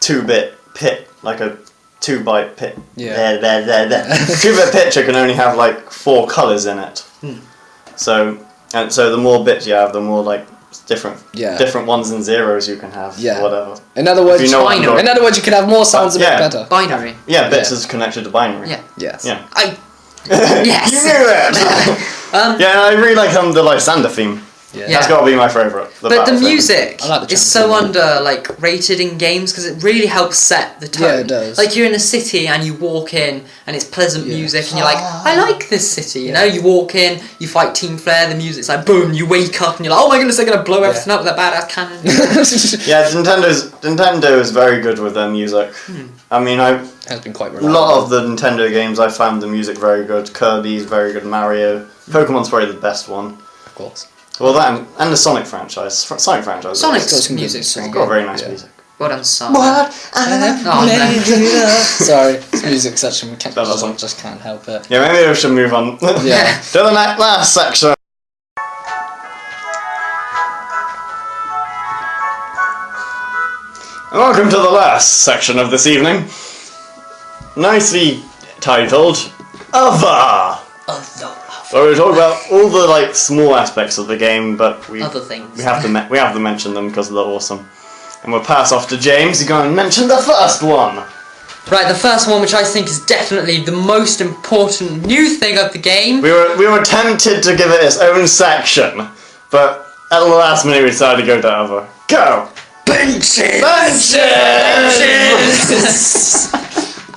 S2: 2-bit pit, like a 2-byte pit.
S3: Yeah.
S2: 2-bit picture can only have like 4 colours in it. So the more bits you have, the more like different ones and zeros you can have.
S3: Yeah.
S2: Or whatever.
S3: In other words,
S2: If you know what I'm talking-
S3: in other words, you can have more sounds a bit
S2: Yeah.
S3: better.
S1: Binary.
S2: Yeah, bits is connected to binary.
S1: Yeah.
S3: Yes.
S2: Yeah.
S1: Yes.
S2: You knew it. Yeah, and I really like the Lysander theme.
S3: Yeah.
S2: That's got to be my favourite.
S1: But the
S2: battle theme.
S1: music
S3: I like the
S1: is so rated in games because it really helps set the tone.
S3: Yeah, it does.
S1: Like you're in a city and you walk in and it's pleasant music and you're like, I like this city. You know, you walk in, you fight Team Flare, the music's like boom. You wake up and you're like, oh my goodness, they're gonna blow everything up with that badass cannon.
S2: Yeah, Nintendo is very good with their music. I mean,
S3: Has been quite
S2: a
S3: reliable.
S2: lot of the Nintendo games I found the music very good. Kirby's very good. Mario, Pokemon's probably the best one.
S3: Of course.
S2: Well, that and the Sonic franchise. Sonic franchise.
S1: Sonic's
S3: Got some good
S1: music's
S3: songs.
S1: pretty
S2: got
S1: good.
S2: very nice
S3: Yeah.
S2: music.
S1: Well done, Sonic.
S2: What?
S1: Oh, no.
S3: Sorry, this music's such a mechanical.
S2: That
S3: I
S2: was
S3: just can't help it.
S2: Yeah, maybe we should move on.
S3: Yeah.
S2: To the last section. And welcome to the last section of this evening. Nicely titled Other. Where we talk about all the like small aspects of the game, but we
S1: Other things.
S2: we have to mention them because they're awesome. And we'll pass off to James to go and mention the first one.
S1: Right, the first one, which I think is definitely the most important new thing of the game.
S2: We were tempted to give it its own section, but at the last minute we decided to go to Other. Go!
S1: Benches!
S2: Benches!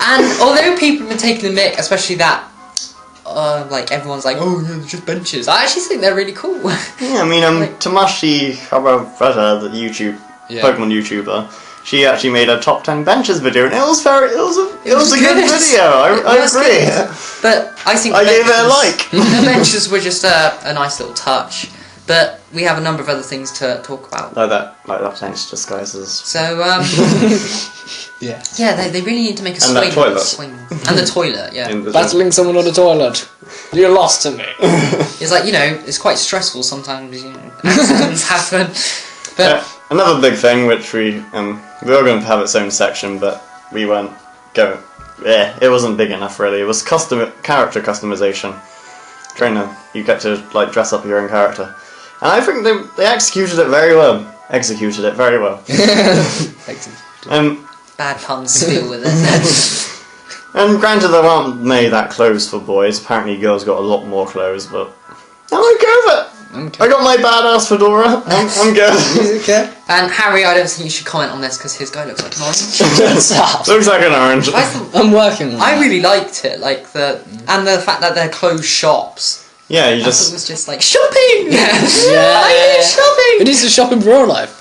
S1: And although people have been taking the mick, especially that, like everyone's like, oh yeah, they're just benches. I actually think they're really cool.
S2: Yeah, I mean, Tamashi Harada, the Pokemon YouTuber, she actually made a top 10 benches video, and it was a good video. I agree.
S1: Good. But I think
S2: I gave it a like.
S1: The benches were just a nice little touch. But we have a number of other things to talk about.
S2: Like that bench disguises.
S1: So
S3: Yeah.
S1: yeah, they really need to make a
S2: And that toilet.
S1: swing. And the toilet, yeah.
S2: In the
S3: Battling someone on the toilet. You're lost to me.
S1: It's like, you know, it's quite stressful sometimes, you know, accidents happen. But
S2: another big thing, which we were going to have its own section, but we weren't going. Yeah, it wasn't big enough really. It was character customization. Trainer, you get to like dress up your own character, and I think they executed it very well.
S1: bad puns to deal with it.
S2: And granted, there aren't many that clothes for boys. Apparently, girls got a lot more clothes, but I'm okay with it.
S3: Okay.
S2: I got my badass fedora. I'm good.
S3: Okay.
S1: And Harry, I don't think you should comment on this because his guy looks like an orange.
S2: Looks like an orange.
S1: I thought,
S3: I'm working on
S1: I
S3: that.
S1: really liked it, like and the fact that they're closed shops.
S2: Yeah, you
S1: I thought it
S2: just.
S1: was just like shopping.
S3: Yeah.
S1: I need shopping.
S3: It needs to shop in real life.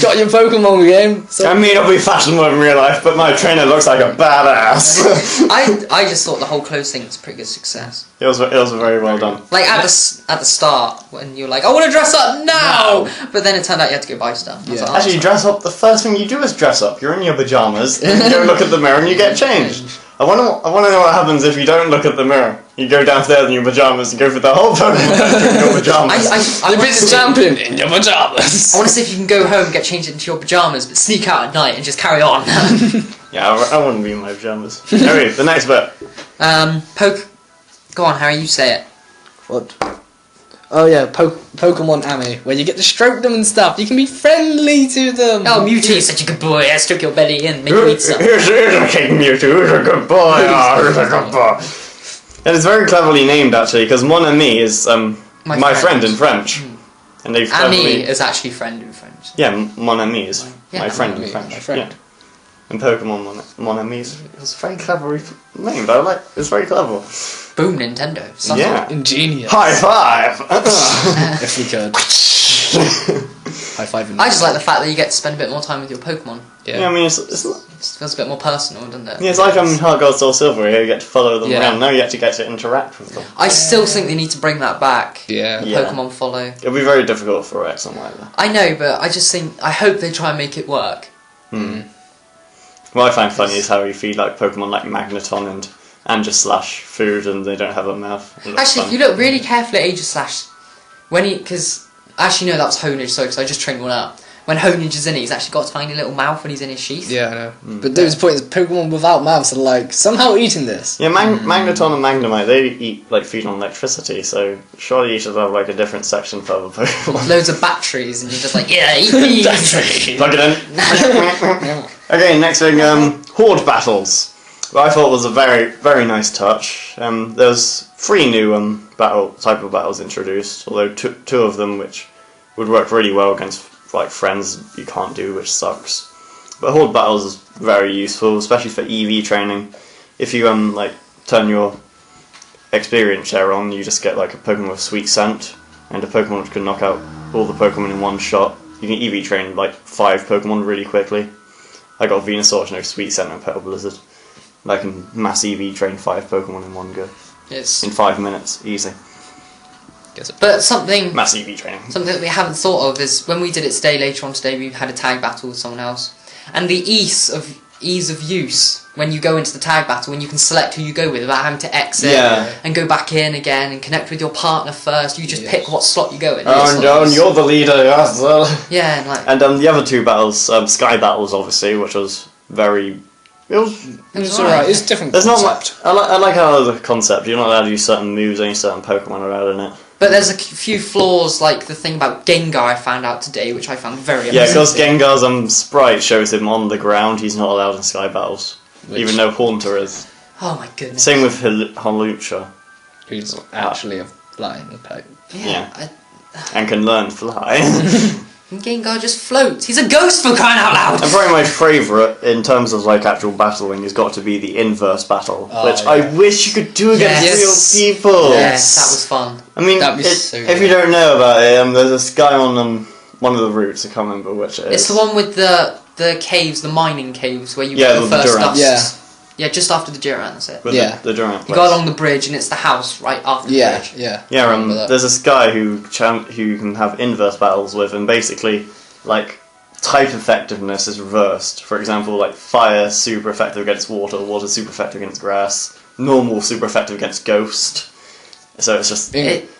S3: Got your Pokemon game. So
S2: I mean, it'll be fashionable in real life, but my trainer looks like a badass.
S1: I just thought the whole clothes thing was a pretty good success.
S2: It was very well done.
S1: Like at the start when you were like, I want to dress up now, but then it turned out you had to go buy stuff. I was
S3: Yeah.
S1: like, oh,
S2: Actually, you dress up. The first thing you do is dress up. You're in your pajamas. And you go look at the mirror and you get changed. I want to know what happens if you don't look at the mirror. You go downstairs in your pajamas and go for the whole Pokemon in your pajamas.
S1: I
S3: the
S1: want to
S3: biggest
S1: see,
S3: champion in your pajamas.
S1: I want to see if you can go home and get changed into your pajamas, but sneak out at night and just carry on.
S2: Yeah, I wouldn't be in my pajamas. Anyway, the next bit.
S1: Go on, Harry, you say it.
S3: What? Oh yeah, Pokemon Ami, where you get to stroke them and stuff. You can be friendly to them.
S1: Oh, Mewtwo is such a good boy. I stroke your belly and make you eat some.
S2: Here's a King Mewtwo. Here's a good boy. Oh, here's a good boy. And it's very cleverly named actually, because Mon Ami is my friend in French, and they've
S1: Ami
S2: cleverly.
S1: is actually friend in French.
S2: Yeah, Mon Ami is
S1: Yeah,
S2: my friend
S3: Ami,
S2: in French.
S3: my friend.
S2: and Pokemon Mon Enemies. It was a very clever name, but it's very clever.
S1: Boom, Nintendo. Subtle.
S2: Yeah.
S3: Ingenious.
S2: High five!
S3: If we could. High five.
S1: I just like the fact that you get to spend a bit more time with your Pokemon.
S3: Yeah.
S2: Yeah, I mean, it's
S1: It feels a bit more personal, doesn't it?
S2: yeah, it's like Heart Gold Soul Silver, where you get to follow them
S3: Yeah.
S2: around. Now you actually get to interact with them.
S1: I still think they need to bring that back.
S3: Yeah.
S2: Yeah.
S1: Pokemon Follow.
S2: It'll be very difficult for X and Y though.
S1: I know, but I just think I hope they try and make it work.
S2: What I find funny is how you feed like Pokemon like Magneton and just Slash food and they don't have a mouth. It looks
S1: Actually,
S2: fun.
S1: if you look really carefully at Aegislash, because actually no, that was Honage, sorry, because I just trained one up. When Honage is in it, he's actually got a tiny little mouth when he's in his sheath.
S3: Yeah, I know. But there was a point is Pokemon without mouths are like somehow eating this.
S2: Yeah, Magneton and Magnemite, they eat like feed on electricity, so surely you should have like a different section for other Pokemon.
S1: Loads of batteries, and you're just like, yeah, eat these.
S2: Plug it in. Okay, next thing, Horde battles. What I thought was a very, very nice touch. There's 3 new type of battles introduced, although two of them which would work really well against like friends you can't do, which sucks. But Horde battles is very useful, especially for EV training. If you like turn your experience share on, you just get like a Pokemon with Sweet Scent, and a Pokemon which can knock out all the Pokemon in one shot. You can EV train like 5 Pokemon really quickly. I got Venusaur, no Sweet Scent, and Petal Blizzard. I can mass EV train 5 Pokemon in one go.
S1: Yes.
S2: In 5 minutes, easy.
S1: But something
S2: Mass EV training.
S1: Something that we haven't thought of is when we did it today, later on today, we had a tag battle with someone else. And the ease of use when you go into the tag battle and you can select who you go with without having to exit and go back in again and connect with your partner first. You just pick what slot you go in.
S2: And you're the leader, yes.
S1: Yeah, and like...
S2: And the other 2 battles, Sky Battles obviously, which was very... It was
S3: alright. It's different.
S2: There's
S3: concept.
S2: not much... I like how the concept, you're not allowed to use certain moves, only certain Pokemon are allowed in it.
S1: But there's a few flaws, like the thing about Gengar I found out today, which I found very
S2: Yeah,
S1: amazing.
S2: because Gengar's sprite shows him on the ground, he's not allowed in Sky Battles. Even though Haunter is.
S1: Oh my goodness.
S2: Same with Hawlucha.
S3: Who's actually a flying type.
S1: Yeah.
S2: And can learn fly.
S1: Gengar just floats. He's a ghost for crying out loud!
S2: And probably my favourite in terms of like actual battling has got to be the inverse battle, which
S3: yeah.
S2: I wish you could do against
S1: Yes.
S2: real people.
S1: Yes, that was fun.
S2: I mean,
S3: That'd be so
S2: if
S3: good.
S2: you don't know about it, there's this guy on one of the routes. I can't remember which it is.
S1: It's the one with the caves, the mining caves, where you
S2: Yeah,
S1: go
S2: the
S1: first
S2: Durant.
S1: dusts. Yeah, just after the Durant, that's it.
S2: With
S3: Yeah.
S2: the Durant
S1: You
S2: place.
S1: go along the bridge and it's the house right after the bridge.
S3: Yeah.
S2: Yeah,
S3: I remember that.
S2: there's this guy who you can have inverse battles with, and basically, like, type effectiveness is reversed. For example, like, fire super effective against water, water super effective against grass, normal super effective against ghost. So it's just...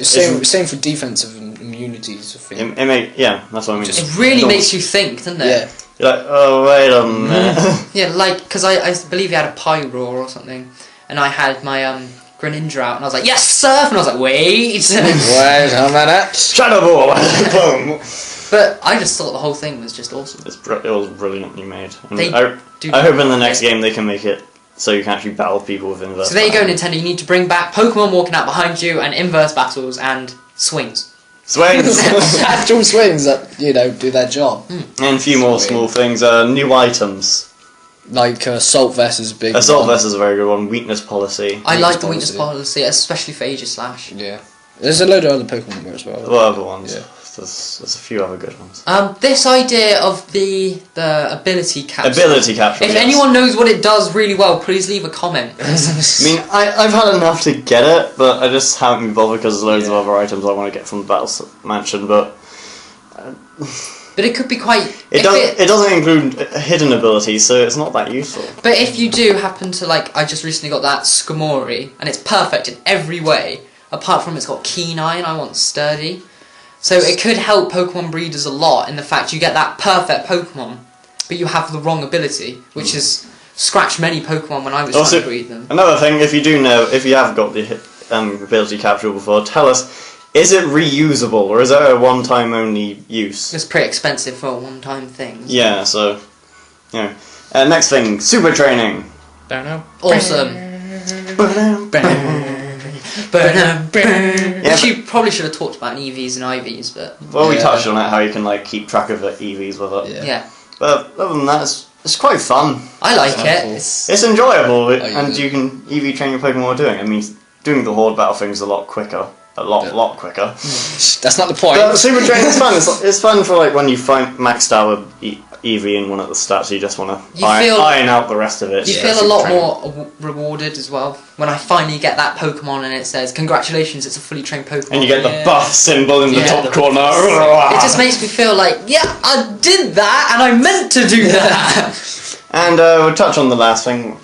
S3: Same for defensive and immunities, I think.
S2: that's what I mean.
S1: It really makes you think, doesn't it?
S3: Yeah.
S2: You're like, oh, wait a minute.
S1: Yeah, like, because I believe he had a Pyroar or something, and I had my Greninja out, and I was like, yes, surf! And I was like, wait!
S3: Wait a minute.
S2: Shadow Ball! Boom!
S1: But I just thought the whole thing was just awesome.
S2: It was brilliantly made. And
S1: They
S2: I
S1: do
S2: hope in the next game they can make it so you can actually battle people with inverse
S1: So there you go,
S2: battles.
S1: Nintendo, you need to bring back Pokemon walking out behind you, and inverse battles, and swings.
S2: Swings!
S3: Actual swings that, do their job.
S2: And a few more small things. New items.
S3: Like Assault Vest is a big
S2: Assault
S3: one.
S2: Vest is a very good one. Weakness policy.
S1: I like the
S3: Weakness
S1: weakness policy, especially for Aegislash.
S3: Yeah. There's a load of other Pokemon there as well.
S2: What other ones?
S3: Yeah.
S2: There's a few other good ones.
S1: This idea of the ability capture.
S2: Ability capture.
S1: If
S2: yes.
S1: anyone knows what it does really well, please leave a comment.
S2: I mean, I've had enough to get it, but I just haven't been bothered because there's loads of other items I want to get from the Battle Mansion, but...
S1: But it could be quite...
S2: It doesn't include hidden abilities, so it's not that useful.
S1: But if you do happen to, like, I just recently got that Skamori, and it's perfect in every way, apart from it's got Keen Eye and I want Sturdy. So it could help Pokemon breeders a lot in the fact you get that perfect Pokemon, but you have the wrong ability, which has scratched many Pokemon when I was
S2: Also,
S1: trying to breed them.
S2: Another thing, if you have got the ability capture before, tell us, is it reusable, or is it a one-time only use?
S1: It's pretty expensive for a one-time thing.
S2: Yeah, so... next thing, Super Training.
S3: Don't know.
S1: Awesome. Which you probably should have talked about in EVs and IVs, but...
S2: Well, we
S3: Yeah.
S2: touched on it, how you can like keep track of the EVs with it.
S3: Yeah.
S1: Yeah.
S2: But other than that, it's It's quite fun.
S1: I like
S3: Wonderful.
S1: it.
S2: It's enjoyable,
S3: yeah.
S2: and you can EV train your Pokemon while doing it. I mean, doing the Horde battle thing's a lot quicker. A lot quicker.
S3: That's not the point.
S2: But Super Train is fun. It's fun for like when you find maxed out with EV in one of the stats, you just want to iron out the rest of it.
S1: You feel a lot more rewarded as well when I finally get that Pokemon and it says, "Congratulations, it's a fully trained Pokemon."
S2: And you get the buff symbol in the top
S1: the
S2: corner.
S1: It just makes me feel like, yeah, I did that and I meant to do that.
S2: And we'll touch on the last thing.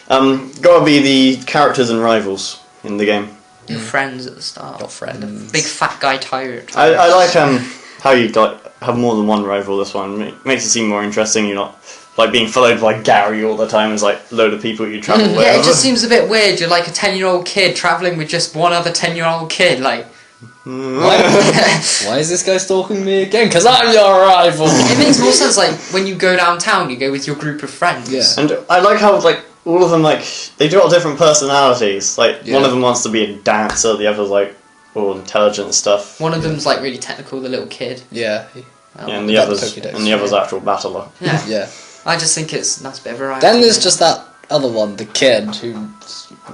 S2: Gotta be the characters and rivals in the game.
S1: Your friends at the start.
S3: Your friends.
S1: Big fat guy tyrant.
S2: I like how you have more than one rival. This one makes it seem more interesting. You're not like being followed by Gary all the time. There's like a load of people you travel with.
S1: Yeah, it just seems a bit weird. You're like a 10-year-old kid travelling with just one other 10-year-old kid. Like,
S3: Why is this guy stalking me again? Because I'm your rival.
S1: it makes more sense. Like when you go downtown, you go with your group of friends.
S3: Yeah.
S2: And I like how like all of them like they do all different personalities. Like one of them wants to be a dancer, the other's like all intelligent stuff.
S1: One of them's like really technical, the little kid.
S3: Yeah.
S2: And the other's actual battler.
S1: Yeah.
S3: Yeah.
S1: I just think it's nice bit of variety.
S3: Then there's just that other one, the kid who.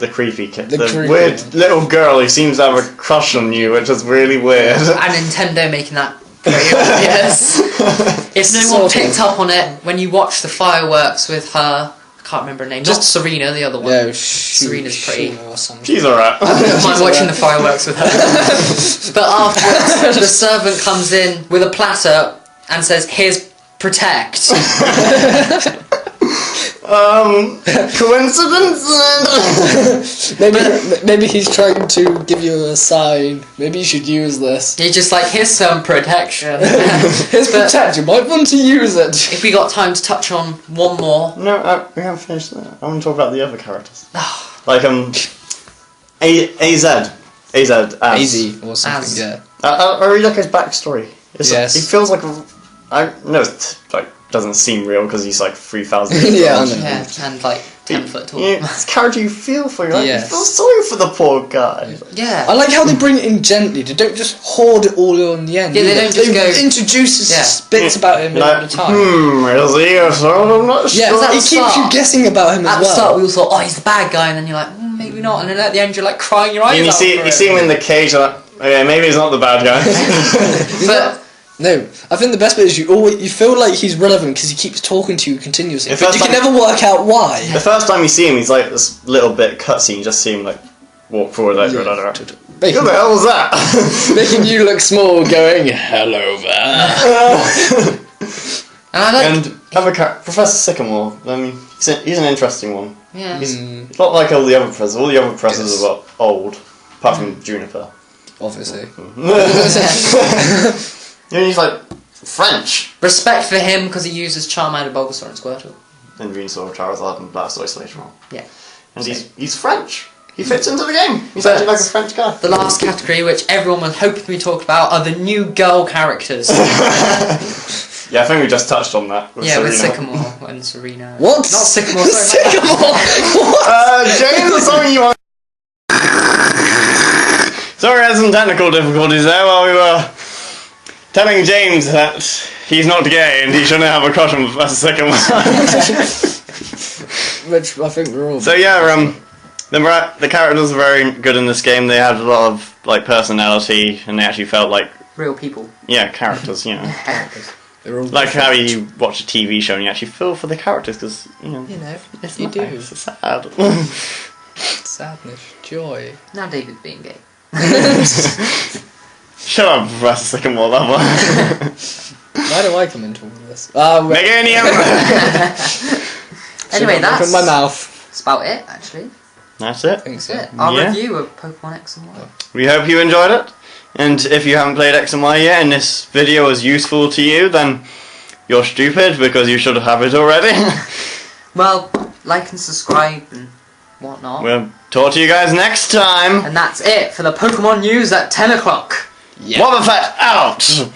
S2: The creepy kid.
S3: The
S2: The
S3: creepy
S2: weird
S3: one.
S2: little girl who seems to have a crush on you, which is really weird.
S1: And Nintendo making that very obvious. If no one picked up on it when you watch the fireworks with her, I can't remember her name. Not Serena, the other one.
S3: No,
S1: Serena's pretty.
S3: Or something.
S2: She's alright.
S1: I don't mind watching the fireworks with her. But afterwards, the servant comes in with a platter and says, "Here's protect."
S2: Coincidence?
S3: Maybe he's trying to give you a sign. Maybe you should use this.
S1: You're just like, here's some protection.
S3: Here's protect. You might want to use it.
S1: If we got time to touch on one more.
S2: No, we haven't finished that. I want to talk about the other characters. Like, AZ
S3: AZ or something.
S1: Az.
S3: Yeah.
S2: I really like his backstory.
S3: Yes.
S2: He feels like doesn't seem real because he's like 3,000 years
S3: Yeah,
S2: old.
S3: I know.
S1: Yeah, and like 10 foot tall.
S2: Yeah, it's a character you feel for. Like,
S3: Yes.
S2: You feel sorry for the poor guy.
S1: Yeah.
S3: I like how they bring it in gently. They don't just hoard it all on the end.
S1: Yeah, they don't just go-
S3: introduce bits about him
S2: Like,
S3: all the time.
S2: is he a son? I'm not sure.
S3: Yeah,
S1: at
S3: he
S1: the
S3: keeps
S1: start?
S3: you guessing about him
S1: At
S3: as
S1: the
S3: well.
S1: start, we all thought, oh, he's the bad guy, and then you're like, maybe not. And then at the end, you're like crying your eyes
S2: And you
S1: out.
S2: see,
S1: for
S2: you
S1: it.
S2: see him in the cage. Like, okay, maybe he's not the bad guy.
S1: But
S3: No, I think the best bit is you feel like he's relevant because he keeps talking to you continuously,
S2: If
S3: but
S2: that's
S3: you can
S2: like-
S3: never work out why.
S2: The first time you see him, he's like this little bit cutscene. You just see him like walk forward like,
S3: Yeah.
S2: Who the hell was that?
S3: Making you look small, going hello there.
S1: and I like,
S2: And other Professor Sycamore. I mean, he's an interesting one.
S1: yeah.
S2: He's not like all the other professors. All the other professors are old, apart from Juniper.
S3: Obviously.
S2: Yeah, he's like French.
S1: Respect for him because he uses Charmander, Bulbasaur, and Squirtle.
S2: And Venusaur, Charizard, and Blastoise later on.
S1: Yeah.
S2: And he's French. He fits into the game. He's actually like a French guy.
S1: The last category, which everyone was hoping we talked about, are the new girl characters.
S2: Yeah, I think we just touched on that. With
S1: With
S2: Serena.
S1: Sycamore and Serena.
S3: What?
S1: Not Sycamore, sorry.
S3: Sycamore! What?
S2: James, sorry you want. Sorry, I had some technical difficulties there while we were telling James that he's not gay and he shouldn't have a crush on Professor Sycamore.
S3: Which I think we're all.
S2: So yeah, the characters are very good in this game. They had a lot of like personality, and they actually felt like
S1: Real people.
S2: characters. You know,
S3: They're all
S2: like how you watch a TV show and you actually feel for the characters because
S3: you know,
S2: it's
S3: you do.
S2: nice, it's sad.
S3: Sadness, joy.
S1: Now David's being gay.
S2: Shut up, Professor Sycamore lover.
S3: Why do I come into all this?
S2: Meganium.
S1: Anyway, that's
S3: my mouth.
S1: about it, actually.
S2: That's it.
S3: I think so.
S1: That's it. Our
S2: Yeah.
S1: review of Pokemon X and Y.
S2: We hope you enjoyed it. And if you haven't played X and Y yet and this video was useful to you, then you're stupid because you should have it already.
S1: Well, like and subscribe and whatnot.
S2: We'll talk to you guys next time.
S1: And that's it for the Pokemon news at 10 o'clock.
S3: Yeah.
S2: Wobbuffet out!